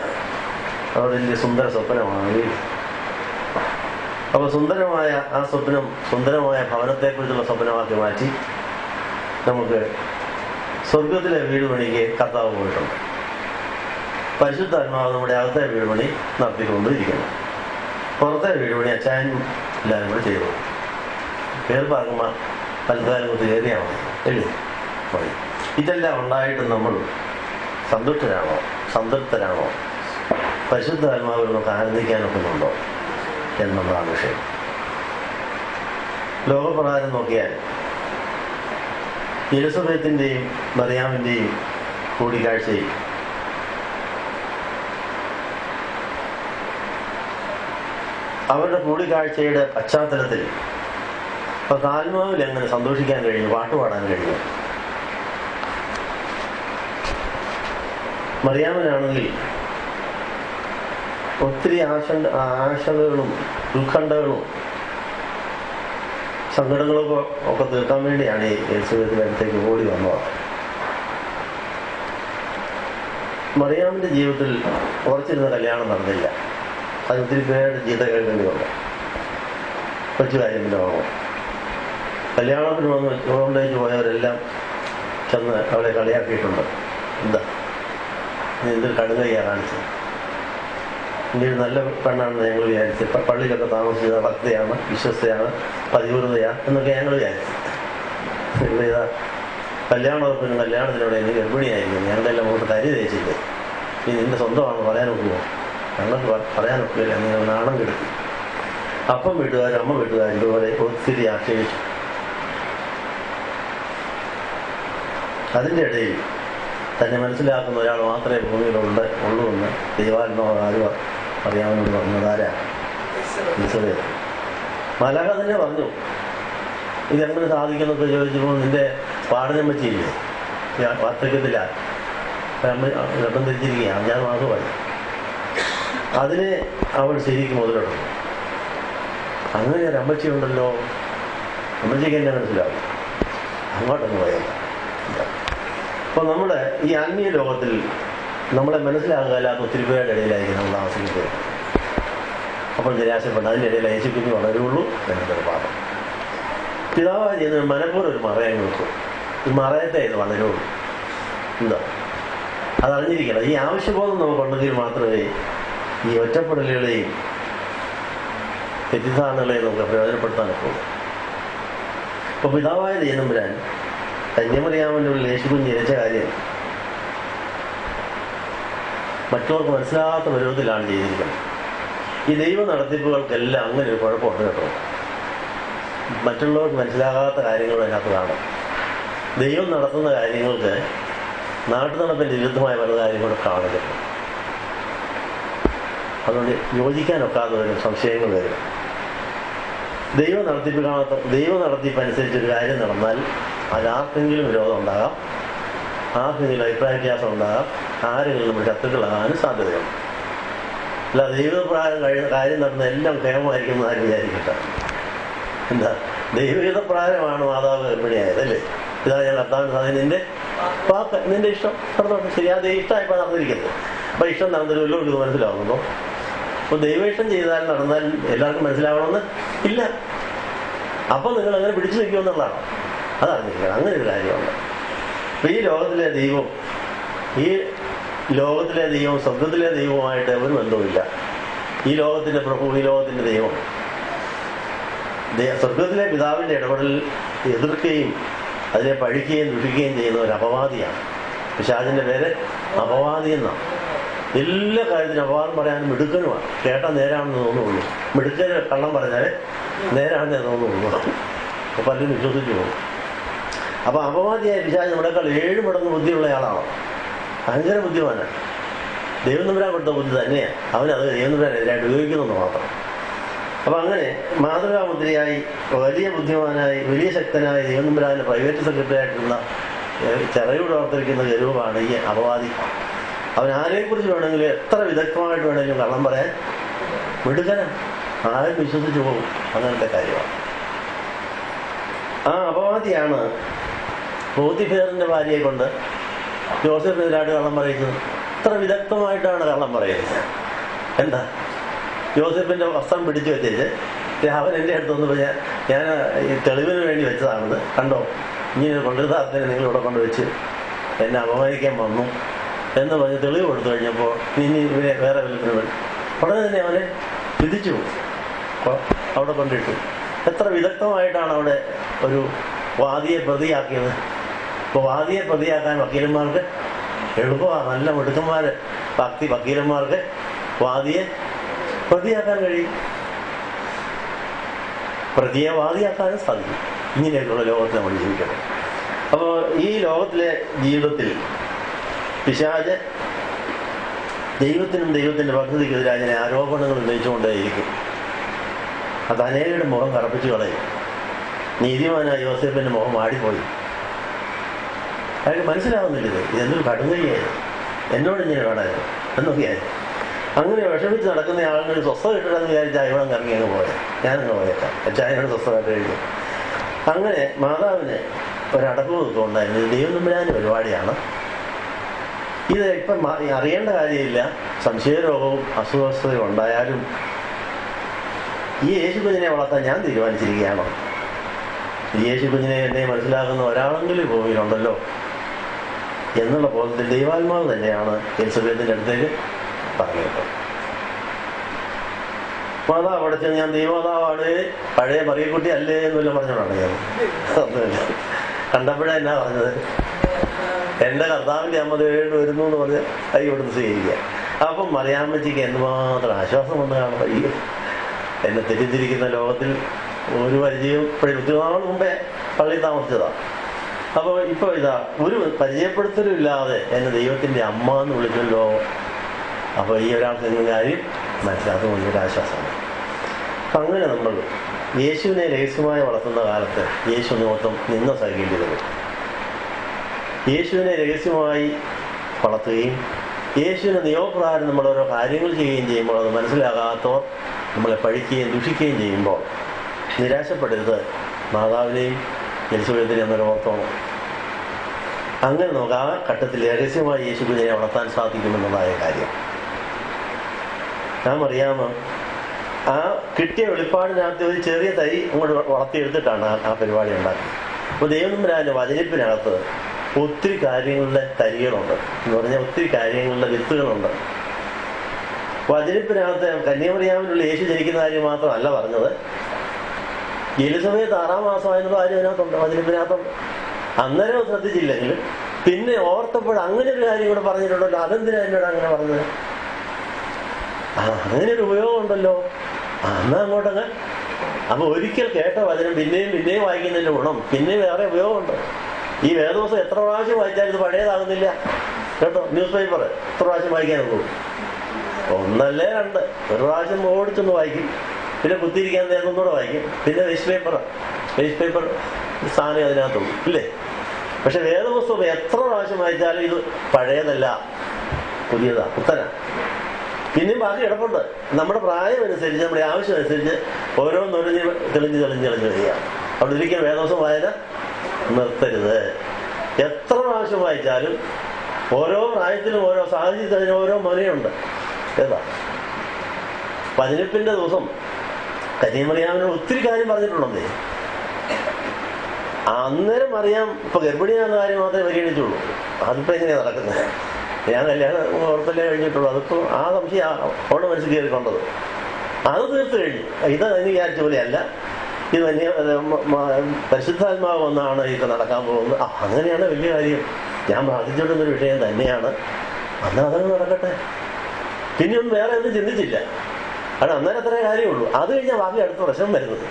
അവർ വലിയ സുന്ദര സ്വപ്നമാണ് വീട്. അപ്പോൾ സുന്ദരമായ ആ സ്വപ്നം സുന്ദരമായ ഭവനത്തെക്കുറിച്ചുള്ള സ്വപ്നമാക്കി മാറ്റി നമുക്ക് സ്വർഗത്തിലെ വീട് പണിക്ക് കർത്താവ് പോയിട്ടുണ്ട്. പരിശുദ്ധാത്മാവ് നമ്മുടെ അകത്തെ വീട് പണി നടത്തിക്കൊണ്ടിരിക്കുന്നു. പുറത്തെ വീട് പണി അച്ചായനും എല്ലാവരും കൂടി ചെയ്തു. കയറി പാർക്കുമ്പോൾ പലതാരം കുത്തി കയറിയാൽ മതി പണി. ഇതെല്ലാം ഉണ്ടായിട്ടും നമ്മൾ സംതൃപ്തരാണോ? പരിശുദ്ധാത്മാവ് നമുക്ക് ആനന്ദിക്കാനൊക്കുന്നുണ്ടോ എന്നുള്ളതാണ് വിഷയം. ലോകപ്രകാരം നോക്കിയാൽ എലിസബത്തിൻ്റെയും മറിയാമിൻ്റെയും കൂടിക്കാഴ്ചയിൽ അവരുടെ കൂടിക്കാഴ്ചയുടെ പശ്ചാത്തലത്തിൽ ആത്മാവിൽ അങ്ങനെ സന്തോഷിക്കാൻ കഴിഞ്ഞു, പാട്ടുപാടാൻ കഴിഞ്ഞു. മറിയാമിനാണെങ്കിൽ ഒത്തിരി ആശങ്കകളും ഉത്കണ്ഠകളും സങ്കടങ്ങളൊക്കെ ഒക്കെ തീർക്കാൻ വേണ്ടിയാണ് ഈ എലിസബത്തിന്റെ അടുത്തേക്ക് ഓടി വന്നത്. മറിയാമിന്റെ ജീവിതത്തിൽ ഉറച്ചിരുന്ന കല്യാണം നടന്നില്ല. അത് ഒത്തിരി പേരുടെ ജീവിതം കേൾക്കേണ്ടി വന്നു. കൊച്ചു കാര്യത്തിൻ്റെ ഭാഗം കല്യാണത്തിന് വന്ന് കൊണ്ടേച്ച് പോയവരെല്ലാം ചെന്ന് അവളെ കളിയാക്കിയിട്ടുണ്ട്. എന്താ നീ എന്തൊരു കടുകയ്യാ കാണിച്ചത്? ഇനി നല്ല പെണ്ണാണെന്ന് ഞങ്ങൾ വിചാരിച്ചു. പള്ളിയിലൊക്കെ താമസിച്ചത് ഭക്തയാണ്, വിശ്വസ്തയാണ്, പതിവ്രതയാണ് എന്നൊക്കെ ഞങ്ങൾ വിചാരിച്ചു. ഇതാ കല്യാണത്തിനും കല്യാണത്തിനോടെ എനിക്ക് ഗർഭിണിയായിരുന്നു, ഞങ്ങളുടെ എല്ലാം അങ്ങോട്ട് കരി തേച്ചില്ലേ, ഇനി നിന്റെ സ്വന്തമാണെന്ന് പറയാനൊക്കുമോ? ഞങ്ങൾക്ക് പറയാനൊക്കില്ല, നിങ്ങൾ നാണം കെടുത്തി. അപ്പം വീട്ടുകാരും അമ്മ വീട്ടുകാരും ഇതുപോലെ ഒത്തിരി ആക്ഷേപിച്ചു. അതിൻ്റെ ഇടയിൽ തന്നെ മനസ്സിലാക്കുന്ന ഒരാൾ മാത്രമേ ഭൂമിയിലുള്ളൂ എന്ന് ദൈവാത്മാവ് ആരും അറിയാമെന്ന് പറഞ്ഞതാരാ? എലിസബത്ത്. മലാഖ തന്നെ പറഞ്ഞു, ഇതെങ്ങനെ സാധിക്കുന്നൊക്കെ ചോദിച്ചപ്പോൾ നിന്റെ പാടനം വെച്ചില്ലേ, വാർദ്ധക്യത്തില്ല ഗർഭം ധരിച്ചിരിക്കുക 5 മാസമായി. അതിനെ അവൾ ശരിക്കും മുതലെടുക്കും. അങ്ങനെ ഒരു അമ്മച്ചി ഉണ്ടല്ലോ, അമ്മച്ചിക്ക് എന്നെ മനസ്സിലാവും, അങ്ങോട്ടൊന്ന് പോയല്ല. അപ്പോൾ നമ്മുടെ ഈ ആത്മീയ ലോകത്തിൽ നമ്മളെ മനസ്സിലാകാത്ത ഒത്തിരി പേരുടെ ഇടയിലായിരിക്കും നമ്മൾ താമസിക്കുന്നത്. അപ്പോൾ നിരാശപ്പെട്ട് അതിൻ്റെ ഇടയിൽ യേശുക്കുഞ്ഞ് വളരുള്ളൂ എന്നൊരു പാപം. പിതാവായ ചെയ്യുന്ന മനഃപൂർവ്വം ഒരു മറയം വെക്കും. ഈ മറയത്തെ ഇത് വളരുള്ളൂ. എന്താ അതറിഞ്ഞിരിക്കണം. ഈ ആവശ്യബോധം നമുക്കുണ്ടെങ്കിൽ മാത്രമേ ഈ ഒറ്റപ്പെടലുകളെയും തെറ്റിദ്ധാരണകളെയും നമുക്ക് പ്രയോജനപ്പെടുത്താൻ ഒക്കുള്ളൂ. അപ്പോൾ പിതാവായ ദൈവനമ്പുരാൻ കന്യമറിയാമൻ്റെ ഉള്ളിൽ യേശു കുഞ്ഞ് ജനിച്ച കാര്യം മറ്റുള്ളവർക്ക് മനസ്സിലാകാത്ത പരുവത്തിലാണ് ചെയ്തിരിക്കുന്നത്. ഈ ദൈവ നടത്തിപ്പുകൾക്കെല്ലാം അങ്ങനെ ഒരു കുഴപ്പമുണ്ട് കേട്ടോ. മറ്റുള്ളവർക്ക് മനസ്സിലാകാത്ത കാര്യങ്ങൾ അതിനകത്ത് കാണാം. ദൈവം നടത്തുന്ന കാര്യങ്ങൾക്ക് നാട്ടു നടപ്പിൻ്റെ വിരുദ്ധമായ പല കാര്യങ്ങളും കാണുന്നുണ്ട്. അതുകൊണ്ട് യോജിക്കാനൊക്കാതെ വരും, സംശയങ്ങൾ വരും. ദൈവ നടത്തിപ്പനുസരിച്ചൊരു കാര്യം നടന്നാൽ അതിലാർക്കെങ്കിലും വിരോധം ഉണ്ടാകാം, ആർക്കെങ്കിലും അഭിപ്രായ വ്യത്യാസം ഉണ്ടാകാം, ആരെങ്കിലും നമ്മുടെ ശത്രുക്കളാകാനും സാധ്യതയുണ്ട്. അല്ല ദൈവപ്രകാരം കാര്യം നടന്ന എല്ലാം ക്ഷേമമായിരിക്കും എന്ന് ആരും വിചാരിക്കട്ടെ. എന്താ, ദൈവഹിതപ്രകാരമാണ് മാതാവ് ഗർഭിണിയായത് അല്ലേ? ഇതാ ഞാൻ കർത്താവിന് സാധനം നിന്റെ വാക്ക്, നിന്റെ ഇഷ്ടം നടന്നോട്ടെ. ശരി, ആ ഇഷ്ടമായിപ്പോൾ നടന്നിരിക്കുന്നത്. അപ്പം ഇഷ്ടം നടന്നില്ലല്ലോ ഇത് മനസ്സിലാവുന്നുണ്ടോ? അപ്പോൾ ദൈവ ഇഷ്ടം ചെയ്താൽ നടന്നാൽ എല്ലാവർക്കും മനസ്സിലാവണമെന്ന് ഇല്ല. അപ്പം നിങ്ങൾ അങ്ങനെ പിടിച്ചു നിൽക്കുമെന്നുള്ളതാണ്. അതറിഞ്ഞിരിക്കണം. അങ്ങനെ ഒരു കാര്യമുണ്ട്. അപ്പം ഈ ലോകത്തിലെ ദൈവം സ്വർഗത്തിലെ ദൈവവുമായിട്ട് ഒരു ബന്ധവുമില്ല. ഈ ലോകത്തിൻ്റെ പ്രഭു, ഈ ലോകത്തിൻ്റെ ദൈവം സ്വർഗത്തിലെ പിതാവിൻ്റെ ഇടപെടൽ എതിർക്കുകയും അതിനെ പഴിക്കുകയും ദുഷിക്കുകയും ചെയ്യുന്ന ഒരു അപവാദിയാണ്. പിശാചിൻ്റെ പേര് അപവാദി എന്നാണ്. എല്ലാ കാര്യത്തിനും അപവാദം പറയാനും മിടുക്കനുമാണ്. കേട്ടാൽ നേരാണെന്ന് തോന്നുള്ളൂ. മിടുക്കന് കള്ളം പറഞ്ഞാൽ നേരാണെന്നേ തോന്നുള്ളൂ. അപ്പോൾ പലരും വിശ്വസിച്ചു പോകും. അപ്പോൾ അപവാദിയായ പിശാച് നമ്മളെക്കാൾ 7 മടങ്ങ് ബുദ്ധിയുള്ള ആളാണ്. ഭയങ്കര ബുദ്ധിമാനാണ്. ദൈവം തമ്പുരാൻ കൊടുത്ത ബുദ്ധി തന്നെയാണ്. അവനത് ദൈവം തമ്പുരാനെതിരായിട്ട് ഉപയോഗിക്കുന്നെന്ന് മാത്രം. അപ്പം അങ്ങനെ മാതൃകാമുദ്രയായി വലിയ ബുദ്ധിമാനായി വലിയ ശക്തനായി ദൈവം തമ്പുരാൻ്റെ പ്രൈവറ്റ് സെക്രട്ടറി ആയിട്ടുള്ള ചെറയോട് പ്രവർത്തിക്കുന്ന ഗരുവാണ് ഈ അപവാദി. അവൻ ആരെക്കുറിച്ച് വേണമെങ്കിലും എത്ര വിദഗ്ധമായിട്ട് വേണമെങ്കിലും കള്ളം പറയാൻ മിടുക്കനാണ്. ആരും വിശ്വസിച്ചു പോകും. അങ്ങനത്തെ കാര്യമാണ്. ആ അപവാദിയാണ് പോത്തിഫേറിൻ്റെ ഭാര്യയെ കൊണ്ട് യോസേഫിനെതിരായിട്ട് കള്ളം പറയുന്നത്. എത്ര വിദഗ്ധമായിട്ടാണ് കള്ളം പറയുന്നത്. എന്താ, യോസേഫിൻ്റെ വസ്ത്രം പിടിച്ചു വെച്ചേച്ച് അവൻ എൻ്റെ അടുത്തൊന്ന് ഞാൻ ഈ തെളിവിന് വേണ്ടി വെച്ചതാണെന്ന് കണ്ടോ, ഇങ്ങനെ കൊണ്ടുവരുത്താത്തതിനെ നിങ്ങളിവിടെ കൊണ്ടുവച്ച് എന്നെ അപമാനിക്കാൻ വന്നു എന്ന് പറഞ്ഞ് തെളിവ് കൊടുത്തു കഴിഞ്ഞപ്പോൾ ഇനി ഇവരെ വേറെ വല്ലതിന് വേണ്ടി ഉടനെ തന്നെ അവനെ വിധിച്ചു അവിടെ കൊണ്ടിട്ടു. എത്ര വിദഗ്ധമായിട്ടാണ് അവിടെ ഒരു വാദിയെ പ്രതിയാക്കിയത്. ഇപ്പോൾ വാദിയെ പ്രതിയാക്കാൻ വക്കീലന്മാർക്ക് എളുപ്പമാണ്. നല്ല മിടുക്കന്മാർ വക്കീലന്മാർക്ക് വാദിയെ പ്രതിയാക്കാൻ കഴിയും. പ്രതിയെ വാദിയാക്കാനും സാധിക്കും. ഇങ്ങനെയൊക്കെയുള്ള ലോകത്തിൽ നമ്മൾ ജീവിക്കണം. അപ്പോൾ ഈ ലോകത്തിലെ ജീവിതത്തിൽ പിശാച് ദൈവത്തിനും ദൈവത്തിൻ്റെ പദ്ധതിക്കെതിരായ ആരോപണങ്ങൾ ഉന്നയിച്ചുകൊണ്ടേയിരിക്കും. അത് അനേകരുടെ മുഖം കറപ്പിച്ചു കളയും. നീതിമാനായ യോസേഫിൻ്റെ മുഖം ആടിപ്പോയി. അയാൾക്ക് മനസ്സിലാവുന്നില്ല ഇതെന്തൊരു കടുങ്കയായിരുന്നു, എന്നോട് ഇങ്ങനെ വേണമായിരുന്നു എന്നൊക്കെയായിരുന്നു. അങ്ങനെ വിഷമിച്ച് നടക്കുന്ന ആളുകൾ സ്വസ്ഥത കിട്ടണമെന്ന് വിചാരിച്ചാൽ ഇവിടെ കറങ്ങി അങ്ങ് പോയത്. ഞാനങ്ങ് പോയേക്കാം, അച്ചായനോട് സ്വസ്ഥമായിട്ട് കഴിഞ്ഞു. അങ്ങനെ മാതാവിന് ഒരടക്കം ഉണ്ടായിരുന്നു. ഇത് ദൈവം തമ്പുരാൻ്റെ പരിപാടിയാണ്. ഇത് ഇപ്പം അറിയേണ്ട കാര്യമില്ല. സംശയരോഗവും അസ്വസ്ഥതയും ഉണ്ടായാലും ഈ യേശു കുഞ്ഞിനെ വളർത്താൻ ഞാൻ തീരുമാനിച്ചിരിക്കുകയാണോ? ഈ യേശു കുഞ്ഞിനെ എന്നെ മനസ്സിലാക്കുന്ന ഒരാളെങ്കിലും ഭൂമിയിലുണ്ടല്ലോ എന്നുള്ള ബോധത്തിൽ ദൈവാത്മാവ് തന്നെയാണ് എലിസബത്തിൻ്റെ അടുത്തേക്ക് പറഞ്ഞത്. മാതാവ് അവിടെ ചെന്ന് ഞാൻ ദൈവമാതാവാണ്, പഴയ മറിയക്കുട്ടി അല്ലേ എന്നല്ല പറഞ്ഞോണ്ടാണ് ഞാൻ. ഒന്നുമില്ല, കണ്ടപ്പോഴേ എന്നാ പറഞ്ഞത്, എൻ്റെ കർത്താവിൻ്റെ അമ്മ വേണ്ടി വരുന്നു എന്ന് പറഞ്ഞ് കൈ കൊടുത്ത് സ്വീകരിക്കുക. അപ്പം മറിയാമ്മച്ചിക്ക് എന്തുമാത്രം ആശ്വാസം വന്ന് കാണും. അയ്യോ, എന്നെ തെറ്റിദ്ധരിക്കുന്ന ലോകത്തിൽ ഒരു പരിചയം ഒത്തിരി നാൾ മുമ്പേ പള്ളിയിൽ താമസിച്ചതാണ്. അപ്പോൾ ഇപ്പോൾ ഇതാ ഒരു പരിചയപ്പെടുത്തലും ഇല്ലാതെ എന്നെ ദൈവത്തിൻ്റെ അമ്മ എന്ന് വിളിച്ചല്ലോ. അപ്പോൾ ഈ ഒരാൾക്ക് എന്തെങ്കിലും കാര്യം മനസ്സിലാക്കാൻ വലിയൊരു ആശ്വാസമാണ്. അപ്പം അങ്ങനെ നമ്മൾ യേശുവിനെ രഹസ്യമായി വളർത്തുന്ന കാലത്ത് യേശു നിമിത്തം നിന്ന സഹിക്കേണ്ടി വരും. യേശുവിനെ രഹസ്യമായി വളർത്തുകയും യേശുവിൻ്റെ നിയമപ്രകാരം നമ്മൾ ഓരോ കാര്യങ്ങൾ ചെയ്യുകയും ചെയ്യുമ്പോൾ അത് മനസ്സിലാകാത്തവർ നമ്മളെ പഴിക്കുകയും ദുഷിക്കുകയും ചെയ്യുമ്പോൾ നിരാശപ്പെടരുത്. മാതാവിനെയും എലിസബത്തിനെയും എന്നൊരു ഓർത്തോണം. അങ്ങനെ നമുക്ക് ആ ഘട്ടത്തിൽ രഹസ്യമായി യേശു കുഞ്ഞിനെ വളർത്താൻ സാധിക്കുമെന്നുള്ളതായ കാര്യം നാം അറിയാമോ. ആ കിട്ടിയ വെളിപ്പാടിനകത്ത് ഒരു ചെറിയ തരി അങ്ങോട്ട് വളർത്തിയെടുത്തിട്ടാണ് ആ പരിപാടി ഉണ്ടാക്കുന്നത്. അപ്പോൾ ദൈവനമ്പുരാൻ്റെ വചനിപ്പിനകത്ത് ഒത്തിരി കാര്യങ്ങളുടെ തരികളുണ്ട് എന്ന് പറഞ്ഞാൽ ഒത്തിരി കാര്യങ്ങളുടെ വിത്തുകളുണ്ട്. വചനിപ്പിനകത്ത് കന്യാമറിയാമിനുള്ള യേശു ജനിക്കുന്ന കാര്യം മാത്രമല്ല പറഞ്ഞത്, എലിസബത്ത് 6-ാം മാസമായെന്നുള്ള കാര്യം അതിനകത്തുണ്ട്, അതിനകത്തുണ്ട്. അന്നേരം ശ്രദ്ധിച്ചില്ലെങ്കിൽ പിന്നെ ഓർത്തപ്പോൾ അങ്ങനെ ഒരു കാര്യം കൂടെ പറഞ്ഞിട്ടുണ്ടല്ലോ, അതെന്തിനാ എന്നോട് അങ്ങനെ പറഞ്ഞത്? അങ്ങനെ ഒരു ഉപയോഗം ഉണ്ടല്ലോ, എന്നാ അങ്ങോട്ടങ്ങ്. അപ്പൊ ഒരിക്കൽ കേട്ട വചനം പിന്നെയും പിന്നെയും വായിക്കുന്നതിന്റെ ഗുണം പിന്നെ വേറെ ഉപയോഗമുണ്ട്. ഈ വേദോസം എത്ര പ്രാവശ്യം വായിച്ചാലും ഇത് പഴയതാകുന്നില്ല കേട്ടോ. ന്യൂസ് പേപ്പർ എത്ര പ്രാവശ്യം വായിക്കാൻ പോകും? 1 അല്ലേ 2. ഒരു പ്രാവശ്യം ഓടിച്ചൊന്ന് വായിക്കും, പിന്നെ കുത്തിയിരിക്കാൻ നേരത്തെ ഒന്നുകൂടെ വായിക്കും, പിന്നെ വേസ്റ്റ് പേപ്പർ സാധനം അതിനകത്തുള്ളൂ ഇല്ലേ? പക്ഷെ വേദപുസ്തകം എത്ര പ്രാവശ്യം വായിച്ചാലും ഇത് പഴയതല്ല, പുതിയതാ, പുത്തനാ. പിന്നെയും ബാക്കി കിടപ്പുണ്ട്. നമ്മുടെ പ്രായം അനുസരിച്ച്, നമ്മുടെ ആവശ്യം അനുസരിച്ച് ഓരോന്നൊരിഞ്ഞ് തെളിഞ്ഞ് വരിക. അവിടെ ഒരിക്കലും വേദോസം വായന നിർത്തരുത്. എത്ര പ്രാവശ്യം വായിച്ചാലും ഓരോ പ്രായത്തിലും ഓരോ സാഹചര്യത്തിനും ഓരോ മുനയുണ്ട്. ഏതാ പതിനെപ്പിന്റെ ദിവസം കന്യാമറിയാമിന് ഒത്തിരി കാര്യം പറഞ്ഞിട്ടുണ്ടെന്നേ. അന്നേരം അറിയാം ഇപ്പൊ ഗർഭിണിയാകുന്ന കാര്യം മാത്രമേ പരിഗണിച്ചുള്ളൂ. അതിപ്പോ എങ്ങനെയാ നടക്കുന്നത്? ഞാൻ കല്യാണം ഓർത്തല്ലേ കഴിഞ്ഞിട്ടുള്ളൂ. അതിപ്പോ ആ സംശയം അവളുടെ മനസ്സിൽ കയറിക്കൊണ്ടത് അത് തീർത്തു കഴിഞ്ഞു. ഇത് അതിന് വിചാരിച്ച പോലെയല്ല, ഇത് തന്നെ പരിശുദ്ധാത്മാവ് വന്നാണ് ഇത് നടക്കാൻ പോകുന്നത്. അങ്ങനെയാണ് വലിയ കാര്യം. ഞാൻ പ്രാർത്ഥിച്ചിട്ടുള്ളൊരു വിഷയം തന്നെയാണ്, അന്ന് അതങ്ങ് നടക്കട്ടെ. പിന്നെ ഒന്നും വേറെ ഒന്നും ചിന്തിച്ചില്ല. അത് അന്നേരം അത്രേ കാര്യമുള്ളൂ. അത് കഴിഞ്ഞാൽ ബാക്കി അടുത്ത പ്രശ്നം വരുന്നത്.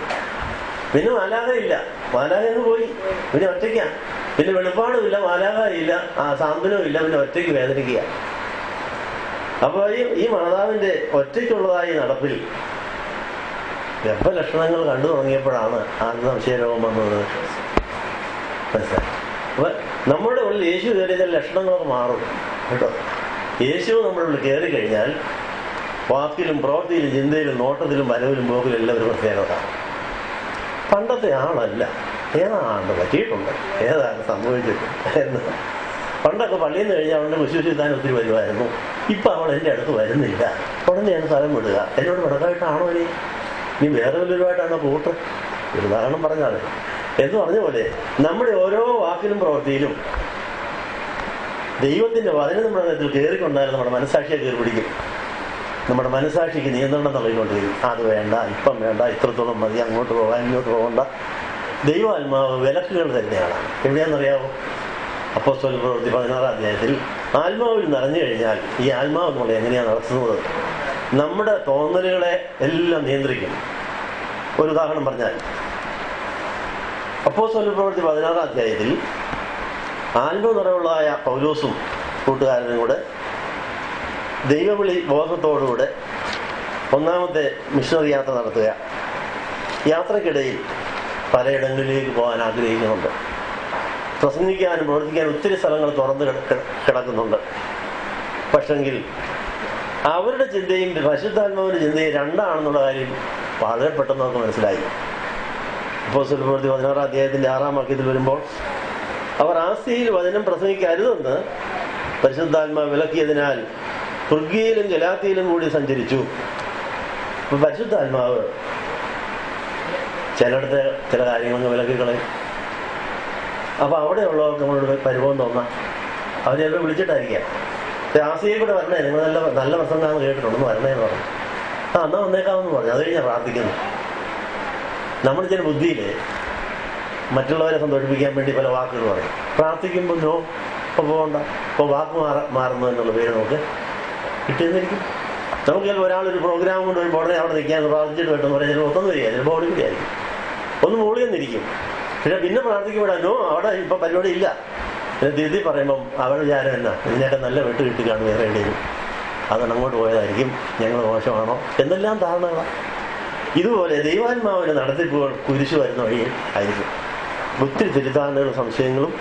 പിന്നെ മാലാഖയില്ല, മാലാഖ പോയി, പിന്നെ ഒറ്റയ്ക്കാ. പിന്നെ വെളിപ്പാടുമില്ല, മാലാഖയില്ല, സാന്ത്വനവും ഇല്ല, പിന്നെ ഒറ്റയ്ക്ക് വേദനിക്കുക. അപ്പൊ ഈ മാതാവിന്റെ ഒറ്റയ്ക്കുള്ളതായി നടപ്പിൽ ഗർഭലക്ഷണങ്ങൾ കണ്ടു തുടങ്ങിയപ്പോഴാണ് സംശയരോഗം വന്നത്. മനസ്സിലായി? അപ്പൊ നമ്മുടെ ഉള്ളിൽ യേശു കയറിയ ലക്ഷണങ്ങളൊക്കെ മാറും കേട്ടോ. യേശു നമ്മുടെ ഉള്ളിൽ കയറി കഴിഞ്ഞാൽ വാക്കിലും പ്രവൃത്തിയിലും ചിന്തയിലും നോട്ടത്തിലും വരവിലും പോക്കിലും എല്ലാം ഒരു പ്രത്യേകത. പണ്ടത്തെ ആളല്ല, ഏതാണ് പറ്റിയിട്ടുണ്ട്, ഏതാണ് സംഭവിച്ചിട്ടുണ്ട് എന്ന്. പണ്ടൊക്കെ പള്ളിയിൽ നിന്ന് കഴിഞ്ഞാൽ അവളുടെ വിശ്വസിക്കാൻ ഒത്തിരി വരുമായിരുന്നു. ഇപ്പൊ അവൾ എൻ്റെ അടുത്ത് വരുന്നില്ല, ഉടനെയാണ് സ്ഥലം വിടുക. എന്നോട് വിടക്കായിട്ടാണോ നീ വേറെ വല്ലവരുമായിട്ടാണോ കൂട്ട്? ഒരു ഉദാഹരണം പറഞ്ഞാണ് എന്ന് പറഞ്ഞ പോലെ നമ്മുടെ ഓരോ വാക്കിലും പ്രവൃത്തിയിലും ദൈവത്തിന്റെ വചനം നമ്മുടെ നേരത്തിൽ കയറിക്കൊണ്ടാലും നമ്മുടെ മനസ്സാക്ഷിയെ കയറി പിടിക്കും. നമ്മുടെ മനസ്സാക്ഷിക്ക് നിയന്ത്രണം നൽകിക്കൊണ്ടിരിക്കും. അത് വേണ്ട, ഇപ്പം വേണ്ട, ഇത്രത്തോളം മതി, അങ്ങോട്ട് പോകാൻ ഇങ്ങോട്ട് പോകണ്ട. ദൈവാത്മാവ് വിലക്കുകൾ തന്നെയാണ്. എവിടെയാണെന്നറിയാമോ? അപ്പോസ്തല പ്രവൃത്തി 16-ാം അധ്യായത്തിൽ ആത്മാവിൽ നിറഞ്ഞു കഴിഞ്ഞാൽ ഈ ആത്മാവ് നമ്മൾ എങ്ങനെയാണ് നടത്തുന്നത്? നമ്മുടെ തോന്നലുകളെ എല്ലാം നിയന്ത്രിക്കും. ഒരു ഉദാഹരണം പറഞ്ഞാൽ, അപ്പോസ്തല പ്രവൃത്തി 16-ാം അധ്യായത്തിൽ ആത്മ നിറവുള്ളതായ പൗലോസും കൂട്ടുകാരനും കൂടെ ദൈവവിളി ബോധത്തോടുകൂടെ 1ാമത്തെ മിഷണറി യാത്ര നടത്തുക. യാത്രക്കിടയിൽ പലയിടങ്ങളിലേക്ക് പോകാൻ ആഗ്രഹിക്കുന്നുണ്ട്. പ്രസംഗിക്കാനും പ്രവർത്തിക്കാനും ഒത്തിരി സ്ഥലങ്ങൾ തുറന്ന് കിടക്കുന്നുണ്ട്. പക്ഷെങ്കിൽ അവരുടെ ചിന്തയും പരിശുദ്ധാത്മാവിന്റെ ചിന്തയും രണ്ടാണെന്നുള്ള കാര്യം വളരെ പെട്ടെന്ന് നമുക്ക് മനസ്സിലായി. അപ്പോസ്തല പ്രവൃത്തി 16-ാം അധ്യായത്തിന്റെ 6-ാം വാക്യത്തിൽ വരുമ്പോൾ, അവർ ആസ്യയിൽ വചനം പ്രസംഗിക്കരുതെന്ന് പരിശുദ്ധാത്മാവ് വിലക്കിയതിനാൽ ഫ്രിഗ്യയിലും ഗലാത്യയിലും കൂടി സഞ്ചരിച്ചു. അപ്പൊ പരിശുദ്ധാത്മാവ് ചിലയിടത്ത് ചില കാര്യങ്ങളൊക്കെ വിലക്കിക്കളയും. അപ്പൊ അവിടെയുള്ളവർക്ക് നമ്മളോട് പരിഭവം തോന്നാം. അവർ ചിലപ്പോൾ വിളിച്ചിട്ടായിരിക്കാം, ആസിയയിൽ കൂടെ വരണേ, നിങ്ങൾ നല്ല പ്രസംഗമാണെന്ന് കേട്ടിട്ടുണ്ടെന്ന് വരണേന്ന് പറഞ്ഞു. എന്നാ വന്നേക്കാമെന്ന് പറഞ്ഞു. അത് കഴിഞ്ഞാൽ പ്രാർത്ഥിക്കുന്നു. നമ്മുടെ ചില ബുദ്ധിയില് മറ്റുള്ളവരെ സന്തോഷിപ്പിക്കാൻ വേണ്ടി പല വാക്കുകൾ പറയും. പ്രാർത്ഥിക്കുമ്പോൾ നോ, ഇപ്പൊ പോകണ്ട, ഇപ്പൊ വാക്ക് മാറുന്നു എന്നുള്ള പേര് നമുക്ക് കിട്ടിയെന്നിരിക്കും. നമുക്ക് ചിലപ്പോൾ ഒരാളൊരു പ്രോഗ്രാം കൊണ്ട് വരുമ്പോൾ ഉടനെ അവിടെ നിൽക്കാൻ പ്രാർത്ഥിച്ചിട്ട് പറ്റുമെന്ന് പറയാൻ ചിലപ്പോൾ ഒത്തൊന്നും വരിക, ചിലപ്പോൾ ഓടിക്കൂടിയായിരിക്കും, ഒന്ന് മൂളിയെന്നിരിക്കും. പക്ഷെ പിന്നെ പ്രാർത്ഥിക്കപ്പെടാനോ അവിടെ ഇപ്പൊ പരിപാടി ഇല്ല. പിന്നെ തിരുത്തി പറയുമ്പം അവരുടെ വിചാരം എന്നാ, ഇതിനൊക്കെ നല്ല വെട്ട് കിട്ടി കാണും വേറെ എവിടെയും, അതുകൊണ്ട് അങ്ങോട്ട് പോയതായിരിക്കും, ഞങ്ങൾ മോശമാണോ എന്തെല്ലാം ധാരണകളാണ്. ഇതുപോലെ ദൈവാത്മാവിന്റെ നടത്തിപ്പുകൾ കുരിശു വരുന്ന വഴിയിൽ ആയിരിക്കും. ഒത്തിരി തിരുത്താണ്ടുകളും സംശയങ്ങളും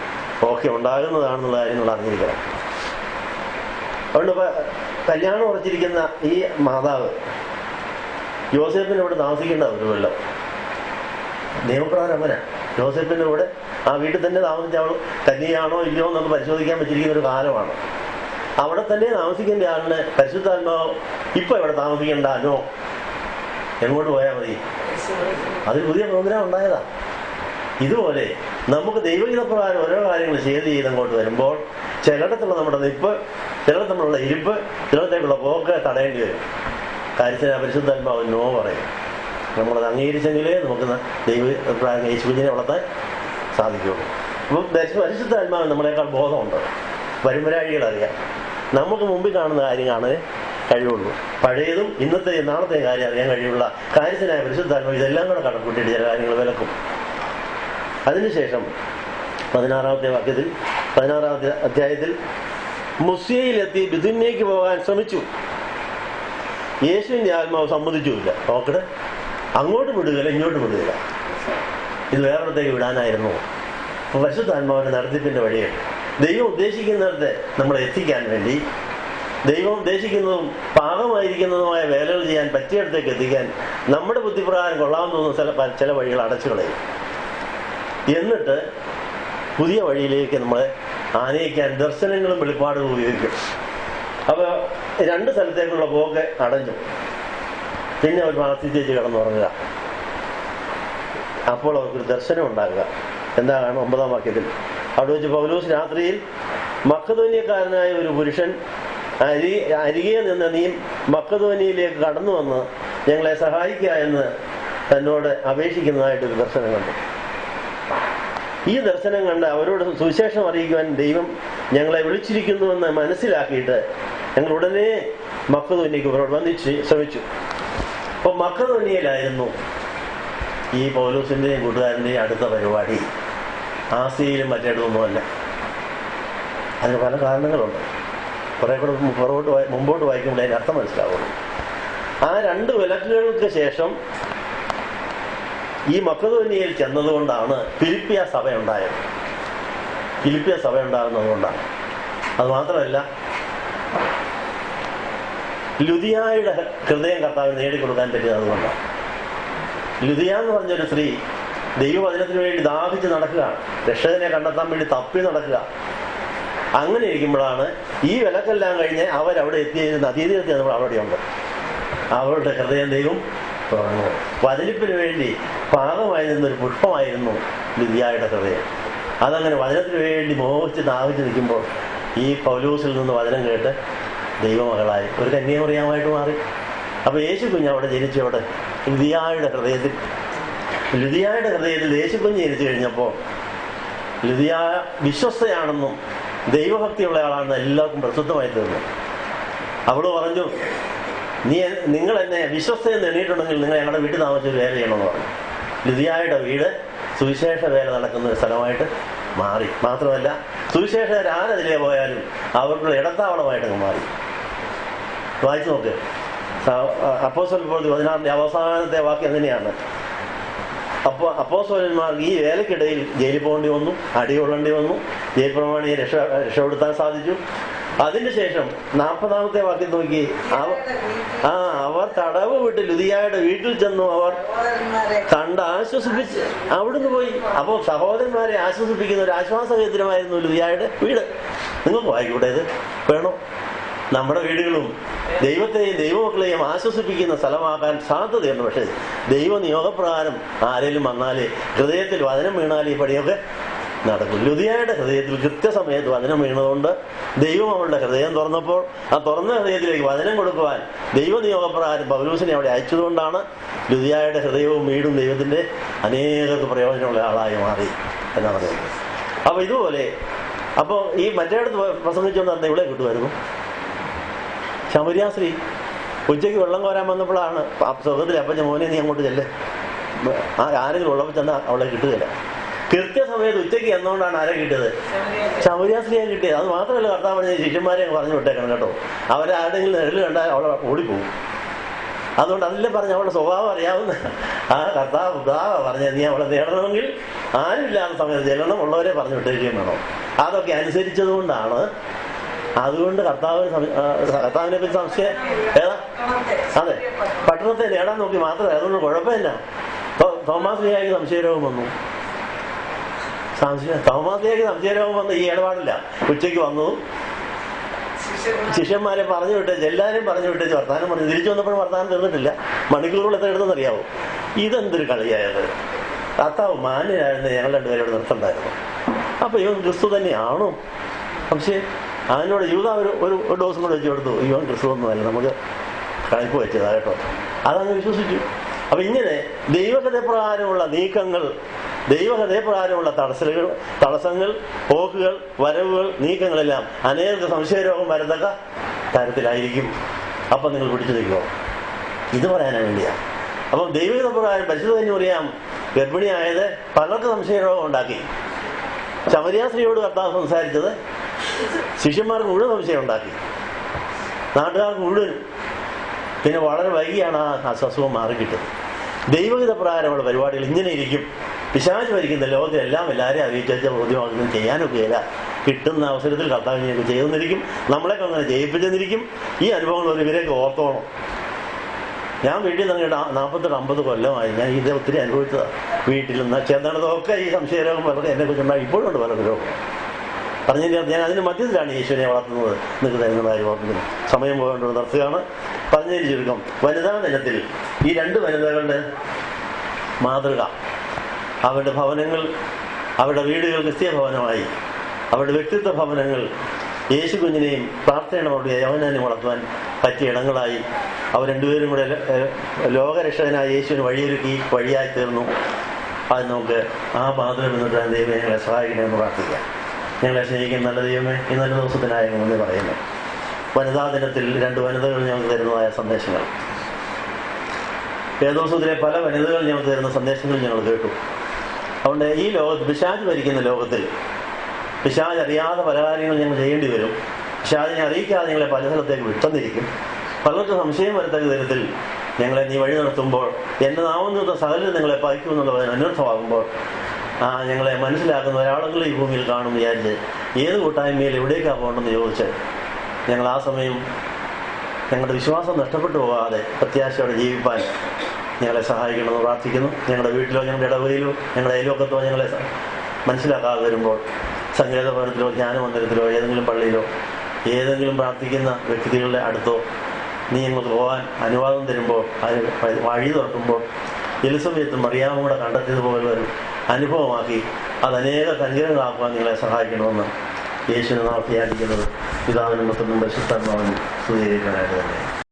ഒക്കെ ഉണ്ടാകുന്നതാണെന്നുള്ള കാര്യം നമ്മൾ അറിഞ്ഞിരിക്കണം. അതുകൊണ്ട് കല്യാണം ഉറച്ചിരിക്കുന്ന ഈ മാതാവ് യോസേപ്പിന്റെ കൂടെ താമസിക്കേണ്ട ഒരു കൊല്ലം. നിയമപ്രകാരം അങ്ങനെ യോസേപ്പിന്റെ കൂടെ ആ വീട്ടിൽ തന്നെ താമസിച്ച അവൾ തന്നെയാണോ ഇല്ലയോ എന്നൊക്കെ പരിശോധിക്കാൻ വെച്ചിരിക്കുന്ന ഒരു കാലമാണ്. അവിടെ തന്നെ താമസിക്കേണ്ട ആളിനെ പരിശുദ്ധാത്മാവ് ഇപ്പൊ ഇവിടെ താമസിക്കേണ്ടോ, എങ്ങോട്ട് പോയാൽ മതി? അതിൽ പുതിയ പ്രോഗ്രാം ഉണ്ടായതാ. ഇതുപോലെ നമുക്ക് ദൈവഗീതപ്രകാരം ഓരോ കാര്യങ്ങൾ ചെയ്ത് അങ്ങോട്ട് വരുമ്പോൾ ചിലയിടത്തുള്ള നമ്മുടെ നിപ്പ്, ചിലയിടത്തുള്ള ഇരിപ്പ്, ചിലയിടത്തേക്കുള്ള പോക്ക് തടയേണ്ടി വരും. കാര്യത്തിന് പരിശുദ്ധാത്മാവ് നോ പറയും. നമ്മളത് അംഗീകരിച്ചെങ്കിലേ നമുക്ക് ദൈവ യേശു കുഞ്ഞിനെ വളർത്താൻ സാധിക്കുകയുള്ളൂ. അപ്പം പരിശുദ്ധാത്മാവ് നമ്മളെക്കാൾ ബോധമുണ്ട്, വരുമ്പരാഴികളറിയാം. നമുക്ക് മുമ്പിൽ കാണുന്ന കാര്യം കാണാൻ കഴിവുള്ളൂ. പഴയതും ഇന്നത്തെയും നാളത്തെയും കാര്യം അറിയാൻ കഴിയുള്ള കാര്യത്തിനായ പരിശുദ്ധാത്മാവ് ഇതെല്ലാം കൂടെ കണക്കൂട്ടിയിട്ട് ചില കാര്യങ്ങൾ വിലക്കും. അതിനുശേഷം 16-ാമത്തെ അധ്യായത്തിൽ മുസ്യയിലെത്തി ബിഥുന്യയ്ക്ക് പോകാൻ ശ്രമിച്ചു. യേശുവിൻ്റെ ആത്മാവ് സമ്മതിച്ചുമില്ല. നോക്കട്ടെ, അങ്ങോട്ട് വിടുകയില്ല, ഇങ്ങോട്ട് വിടുകയില്ല, ഇത് വേറൊരിടത്തേക്ക് വിടാനായിരുന്നു. അപ്പോൾ പരിശുദ്ധാത്മാവിൻ്റെ നടത്തിപ്പിൻ്റെ വഴിയാണ് ദൈവം ഉദ്ദേശിക്കുന്നിടത്ത് നമ്മളെ എത്തിക്കാൻ വേണ്ടി, ദൈവം ഉദ്ദേശിക്കുന്നതും പാകമായിരിക്കുന്നതുമായ വേലകൾ ചെയ്യാൻ പറ്റിയിടത്തേക്ക് എത്തിക്കാൻ നമ്മുടെ ബുദ്ധിപ്രകാരം കൊള്ളാമെന്ന് തോന്നുന്ന ചില വഴികൾ അടച്ചു കളയും. എന്നിട്ട് പുതിയ വഴിയിലേക്ക് നമ്മളെ ആനയിക്കാൻ ദർശനങ്ങളും വെളിപ്പാടുകളും ഉപയോഗിക്കും. അപ്പോൾ 2 സ്ഥലത്തേക്കുള്ള പോക്ക് അടഞ്ഞു. പിന്നെ അവർ പ്രാർത്ഥിച്ചേച്ച് കിടന്നുറങ്ങുക. അപ്പോൾ അവർക്കൊരു ദർശനം ഉണ്ടാകുക. എന്താ കാണും 9-ാം വാക്യത്തിൽ? അവിടെ വെച്ച് പൗലോസ് രാത്രിയിൽ മക്കദോന്യക്കാരനായ ഒരു പുരുഷൻ അരികെ നിന്ന് നീ മക്കദോന്യയിലേക്ക് കടന്നു വന്ന് ഞങ്ങളെ സഹായിക്കുക എന്ന് തന്നോട് അപേക്ഷിക്കുന്നതായിട്ടൊരു ദർശനം കണ്ടു. ഈ ദർശനം കണ്ട് അവരോട് സുവിശേഷം അറിയിക്കുവാൻ ദൈവം ഞങ്ങളെ വിളിച്ചിരിക്കുന്നുവെന്ന് മനസ്സിലാക്കിയിട്ട് ഞങ്ങൾ ഉടനെ മക്കദോന്യയ്ക്ക് വന്നിച്ച് ശ്രമിച്ചു. അപ്പോൾ മക്കദോന്യയിലായിരുന്നു ഈ പൗലോസിൻ്റെയും കൂട്ടുകാരൻ്റെയും അടുത്ത പരിപാടി. ആസിയയിലും മറ്റേടൊന്നുമല്ല. അതിന് പല കാരണങ്ങളുണ്ട്. കുറെ കൂടെ മുമ്പോട്ട് വായിക്കുമ്പോൾ അതിൻ്റെ അർത്ഥം മനസ്സിലാവുള്ളൂ. ആ 2 വിലക്കുകൾക്ക് ശേഷം ഈ മക്കദോന്യയിൽ ചെന്നതുകൊണ്ടാണ് ഫിലിപ്പിയ സഭ ഉണ്ടായത്. ഫിലിപ്പിയ സഭ ഉണ്ടാകുന്നതുകൊണ്ടാണ്. അത് മാത്രമല്ല, ലുദിയായുടെ ഹൃദയം കർത്താവിന് നേടിക്കൊടുക്കാൻ പറ്റിയത് അതുകൊണ്ടാണ്. ലുദിയ എന്ന് പറഞ്ഞൊരു സ്ത്രീ ദൈവവചനത്തിന് വേണ്ടി ദാഹിച്ച് നടക്കുകയാണ്, രക്ഷകനെ കണ്ടെത്താൻ വേണ്ടി തപ്പി നടക്കുക. അങ്ങനെ ഇരിക്കുമ്പോഴാണ് ഈ വിലക്കെല്ലാം കഴിഞ്ഞ് അവരവിടെ എത്തിയിരുന്ന നദീതീരത്തിൽ നമ്മൾ അവിടെയുണ്ട്. അവരുടെ ഹൃദയം ദൈവം തുറന്നു. വചനിപ്പിന് വേണ്ടി പാകമായി നിന്നൊരു പുഷ്പമായിരുന്നു ലുദിയായുടെ ഹൃദയം. അതങ്ങനെ വചനത്തിന് വേണ്ടി മോഹിച്ച് ദാഹിച്ച് നിൽക്കുമ്പോൾ ഈ പൗലോസിൽ നിന്ന് വചനം കേട്ട് ദൈവമകളായി ഒരു കന്യാമറിയാമായിട്ട് മാറി. അപ്പോൾ യേശു കുഞ്ഞ് അവിടെ ജനിച്ചവിടെ ലുദിയായുടെ ഹൃദയത്തിൽ യേശു കുഞ്ഞ് ജനിച്ചു കഴിഞ്ഞപ്പോൾ ലുദിയ വിശ്വസ്തയാണെന്നും ദൈവഭക്തിയുള്ള ആളാണെന്ന് എല്ലാവർക്കും പ്രസിദ്ധമായി തീർന്നു. അവള് പറഞ്ഞു, നിങ്ങൾ എന്നെ വിശ്വസ്തയെന്ന് എണ്ണീട്ടുണ്ടെങ്കിൽ നിങ്ങൾ ഞങ്ങളുടെ വീട്ടിൽ താമസിച്ചൊരു വേല ചെയ്യണമെന്ന് പറഞ്ഞു. ലുദിയായുടെ വീട് സുവിശേഷ വേല നടക്കുന്ന ഒരു സ്ഥലമായിട്ട് മാറി. മാത്രമല്ല, സുവിശേഷകർ ആരതിലേ പോയാലും അവർക്കുള്ള ഇടത്താവളമായിട്ടങ്ങ് മാറി. വായിച്ചു നോക്ക്. അപ്പോസ്തലർ 16 അവസാനത്തെ വാക്യം അങ്ങനെയാണ്. അപ്പോൾ അപ്പോസ്തലന്മാർ ഈ വേലക്കിടയിൽ ജയിലിൽ പോകേണ്ടി വന്നു, അടികൊള്ളേണ്ടി വന്നു, ജയിൽ പ്രമാണിയെ രക്ഷപ്പെടുത്താൻ സാധിച്ചു. അതിനുശേഷം 40-ാമത്തെ വാക്യം നോക്കി, അവർ തടവ് വിട്ട് ലുദിയായുടെ വീട്ടിൽ ചെന്നു അവർ കണ്ട് ആശ്വസിപ്പിച്ച് അവിടുന്ന് പോയി. അപ്പോൾ സഹോദരന്മാരെ ആശ്വസിപ്പിക്കുന്ന ഒരു ആശ്വാസ കേന്ദ്രമായിരുന്നു ലുദിയായുടെ വീട്. നിങ്ങൾക്ക് വായിക്കൂടെ? ഇത് വേണോ? നമ്മുടെ വീടുകളും ദൈവത്തെയും ദൈവമക്കളെയും ആശ്വസിപ്പിക്കുന്ന സ്ഥലമാക്കാൻ സാധ്യതയുണ്ട്. പക്ഷേ ദൈവനിയോഗപ്രകാരം ആരെങ്കിലും വന്നാലേ, ഹൃദയത്തിൽ വചനം വീണാൽ ഈ പണിയൊക്കെ നടക്കും. ലുദിയായുടെ ഹൃദയത്തിൽ കൃത്യസമയത്ത് വചനം വീണതുകൊണ്ട് ദൈവം അവളുടെ ഹൃദയം തുറന്നപ്പോൾ ആ തുറന്ന ഹൃദയത്തിലേക്ക് വചനം കൊടുക്കുവാൻ ദൈവനിയോഗപ്രകാരം പൗലോസിനെ അവിടെ അയച്ചതുകൊണ്ടാണ് ലുദിയായുടെ ഹൃദയവും വീടും ദൈവത്തിൻ്റെ അനേകർക്ക് പ്രയോജനമുള്ള ആളായി മാറി എന്നാണ് പറയുന്നത്. അപ്പോൾ ഇതുപോലെ അപ്പോൾ ഈ മറ്റേടത്ത് പ്രസംഗിച്ചുകൊണ്ട് ഇവിടെ കിട്ടുമായിരുന്നു. ശമരിയാസ്ത്രീ ഉച്ചയ്ക്ക് വെള്ളം കോരാൻ വന്നപ്പോഴാണ് സ്വർഗത്തിൽ അപ്പച്ച മോനെ നീ അങ്ങോട്ട് ചെല്ല്, ആരെങ്കിലും ഉള്ളപ്പോൾ ചെന്നാൽ അവളെ കിട്ടുകയില്ല. കൃത്യസമയത്ത് ഉച്ചയ്ക്ക് എന്നുകൊണ്ടാണ് ആരെ കിട്ടിയത്? ശമരിയാസ്ത്രീയെ കിട്ടിയത്. അത് മാത്രമല്ല, കർത്താവ് പറഞ്ഞ ശിഷ്യന്മാരെ പറഞ്ഞു വിട്ടേക്കണം കേട്ടോ, അവരാരുടെങ്കിലും നിഴൽ കണ്ടാൽ അവളെ ഓടിപ്പോകും. അതുകൊണ്ട് അതിലെ പറഞ്ഞ അവളുടെ സ്വഭാവം അറിയാവുന്ന ആ കർത്താവ് പറഞ്ഞ നീ അവളെ നേടണമെങ്കിൽ ആരുമില്ലാത്ത സമയത്ത് ചെല്ലണം, ഉള്ളവരെ പറഞ്ഞു വിട്ടേക്കുകയും വേണം. അതൊക്കെ അനുസരിച്ചത് കൊണ്ടാണ്. അതുകൊണ്ട് കർത്താവിനെ പറ്റി സംശയം അതെ, പട്ടണത്തെ നേടാൻ നോക്കി മാത്രമേ. അതുകൊണ്ട് കുഴപ്പമില്ല. തോമാസ്ലിഹായ്ക്ക് സംശയരോഗം വന്നു. തോമാസ്ലിഹായ്ക്ക് സംശയരോഗം വന്നു. ഈ ഇടപാടില്ല. ഉച്ചയ്ക്ക് വന്നു, ശിഷ്യന്മാരെ പറഞ്ഞു വിട്ടേച്ച്, എല്ലാവരും പറഞ്ഞു വിട്ടേച്ച് വർത്താനം പറഞ്ഞു. തിരിച്ചു വന്നപ്പോഴും വർത്താനം തീർന്നിട്ടില്ല. മണിക്കൂറുകൾ എത്ര എടുത്തെന്നറിയാവോ? ഇതെന്തൊരു കളിയായത്! കർത്താവ് മാന്യനായിരുന്നു, ഞങ്ങൾ രണ്ടുപേരോട് നിർത്തണ്ടായിരുന്നു. അപ്പൊ ഇവൻ ക്രിസ്തു തന്നെയാണോ? പക്ഷേ അതിനോട് യൂദാ ഒരു ഡോസും കൂടെ വെച്ച് കൊടുത്തു. ഇവൻ ക്രിസ്തു ഒന്നുമല്ല, നമുക്ക് കണക്ക് വെച്ചതാ കേട്ടോ. അതങ്ങ് വിശ്വസിച്ചു. അപ്പൊ ഇങ്ങനെ ദൈവഹൃദയപ്രകാരമുള്ള നീക്കങ്ങൾ, ദൈവഹൃദയപ്രകാരമുള്ള തടസ്സങ്ങൾ, പോക്കുകൾ, വരവുകൾ, നീക്കങ്ങളെല്ലാം അനേക സംശയരോഗം വരത്തക്ക തരത്തിലായിരിക്കും. അപ്പം നിങ്ങൾ പിടിച്ചു നിൽക്കുമോ? ഇത് പറയാനാ വേണ്ടിയാണ്. അപ്പം ദൈവഹിതപ്രകാരം പരിശുദ്ധ കന്യകമറിയാം ഗർഭിണിയായത് പലർക്ക് സംശയരോഗം ഉണ്ടാക്കി. ശമരിയാസ്ത്രീയോട് കർത്താവ് സംസാരിച്ചത് ശിഷ്യന്മാർക്ക് മുഴുവൻ സംശയം ഉണ്ടാക്കി, നാട്ടുകാർക്ക് മുഴുവനും. പിന്നെ വളരെ വൈകിയാണ് ആ അസ്വസ്ഥം മാറിക്കിട്ടത്. ദൈവഹിതപ്രകാരമുള്ള പരിപാടികൾ ഇങ്ങനെ ഇരിക്കും. പിശാച് ഭരിക്കുന്ന ലോകത്തിലെല്ലാം എല്ലാവരെയും അറിയിച്ച ബോധ്യമാക്കുന്നത് ചെയ്യാനൊക്കെയില്ല. കിട്ടുന്ന അവസരത്തിൽ കർത്താവിനെയൊക്കെ ചെയ്തെന്നിരിക്കും, നമ്മളെയൊക്കെ അങ്ങനെ ജയിപ്പിച്ചെന്നിരിക്കും. ഈ അനുഭവങ്ങൾ ഒരു ഇവരെയൊക്കെ ഓർത്തോണം. ഞാൻ വീട്ടിൽ നിന്ന് 48-50 കൊല്ലമായി ഞാൻ ഇത് ഒത്തിരി അനുഭവിച്ചതാണ്. വീട്ടിൽ നിന്ന് ചെന്നിടത്തൊക്കെ ഈ സംശയരോഗം പലർക്കും എന്നെ കുറിച്ചുണ്ടായി. ഇപ്പോഴും ഉണ്ട് പല രോഗം. പറഞ്ഞതിൻ്റെ ഞാൻ അതിന് മധ്യത്തിലാണ് യേശുവിനെ വളർത്തുന്നത്. നിങ്ങൾക്ക് തരുന്നതായി ഓർക്കുന്നത്. സമയം പോകേണ്ടത് നിർത്തുകയാണ്. പറഞ്ഞതിന് ചുരുക്കം, വനിതാ ദിനത്തിൽ ഈ 2 വനിതകളുടെ മാതൃക, അവരുടെ ഭവനങ്ങൾ, അവരുടെ വീടുകൾ ക്രിസ്തീയ ഭവനമായി, അവരുടെ വ്യക്തിത്വ ഭവനങ്ങൾ യേശു കുഞ്ഞിനെയും പ്രാർത്ഥനയോടെ യവനാനെ വളർത്തുവാൻ പറ്റിയ ഇടങ്ങളായി അവർ രണ്ടുപേരും കൂടെ ലോകരക്ഷകനായ യേശുവിന് വഴിയായി തീർന്നു. അത് നമുക്ക് ആ മാതൃക നിന്നിട്ട് ദൈവം ഞങ്ങളെ സഹായിക്കണമെന്ന് പ്രാർത്ഥിക്കാം. ഞങ്ങളെ സ്നേഹിക്കുന്ന നല്ല ദൈവമേ, ഈ നല്ല ദിവസത്തിനായ നന്ദി പറയുന്നു. വനിതാ ദിനത്തിൽ 2 വനിതകൾ ഞങ്ങൾക്ക് തരുന്നതായ സന്ദേശങ്ങൾ, വേദോത്സവത്തിലെ പല വനിതകൾ ഞങ്ങൾക്ക് തരുന്ന സന്ദേശങ്ങൾ ഞങ്ങൾ കേട്ടു. അതുകൊണ്ട് ഈ ലോകത്ത്, പിശാച് ഭരിക്കുന്ന ലോകത്തിൽ, പിശാച് അറിയാതെ പല കാര്യങ്ങൾ ഞങ്ങൾ ചെയ്യേണ്ടി വരും. പിശാചിനെ അറിയിക്കാതെ ഞങ്ങളെ പല സ്ഥലത്തേക്ക് വിട്ടെന്നിരിക്കും. പലർക്കും സംശയം വരത്തക്ക തരത്തിൽ ഞങ്ങളെ നീ വഴി നടത്തുമ്പോൾ, എന്നെ നാവുന്ന സകലം നിങ്ങളെ പായിക്കുമെന്നുള്ളത് അനർത്ഥമാകുമ്പോൾ ഞങ്ങളെ മനസ്സിലാക്കുന്ന ഒരാളെങ്കിലും ഈ ഭൂമിയിൽ കാണും വിചാരിച്ച് ഏത് കൂട്ടായ്മയിൽ എവിടേക്കാണ് പോകണമെന്ന് ചോദിച്ച് ഞങ്ങൾ ആ സമയം ഞങ്ങളുടെ വിശ്വാസം നഷ്ടപ്പെട്ടു പോകാതെ പ്രത്യാശയോടെ ജീവിപ്പാൻ ഞങ്ങളെ സഹായിക്കണമെന്ന് പ്രാർത്ഥിക്കുന്നു. ഞങ്ങളുടെ വീട്ടിലോ ഞങ്ങളുടെ ഇടവയിലോ ഞങ്ങളുടെ അയൽവക്കത്തോ ഞങ്ങളെ മനസ്സിലാക്കാതെ വരുമ്പോൾ സങ്കേത ഭവനത്തിലോ ജ്ഞാനമന്ദിരത്തിലോ ഏതെങ്കിലും പള്ളിയിലോ ഏതെങ്കിലും പ്രാർത്ഥിക്കുന്ന വ്യക്തികളുടെ അടുത്തോ നീ ഞങ്ങൾക്ക് പോകാൻ അനുവാദം തരുമ്പോൾ, അത് വഴി തുറക്കുമ്പോൾ എലിസബത്തും മറിയാമും കൂടെ കണ്ടെത്തിയതുപോലെ ഒരു അനുഭവമാക്കി അത് അനേക അനുഗ്രഹങ്ങളാക്കുവാൻ നിങ്ങളെ സഹായിക്കണമെന്ന് യേശുവിനെ നാം ധ്യാനിക്കുന്നത് പിതാവിനും പുത്രനും പരിശുദ്ധാത്മാവിനും സ്തുതിയായിട്ട് തന്നെ.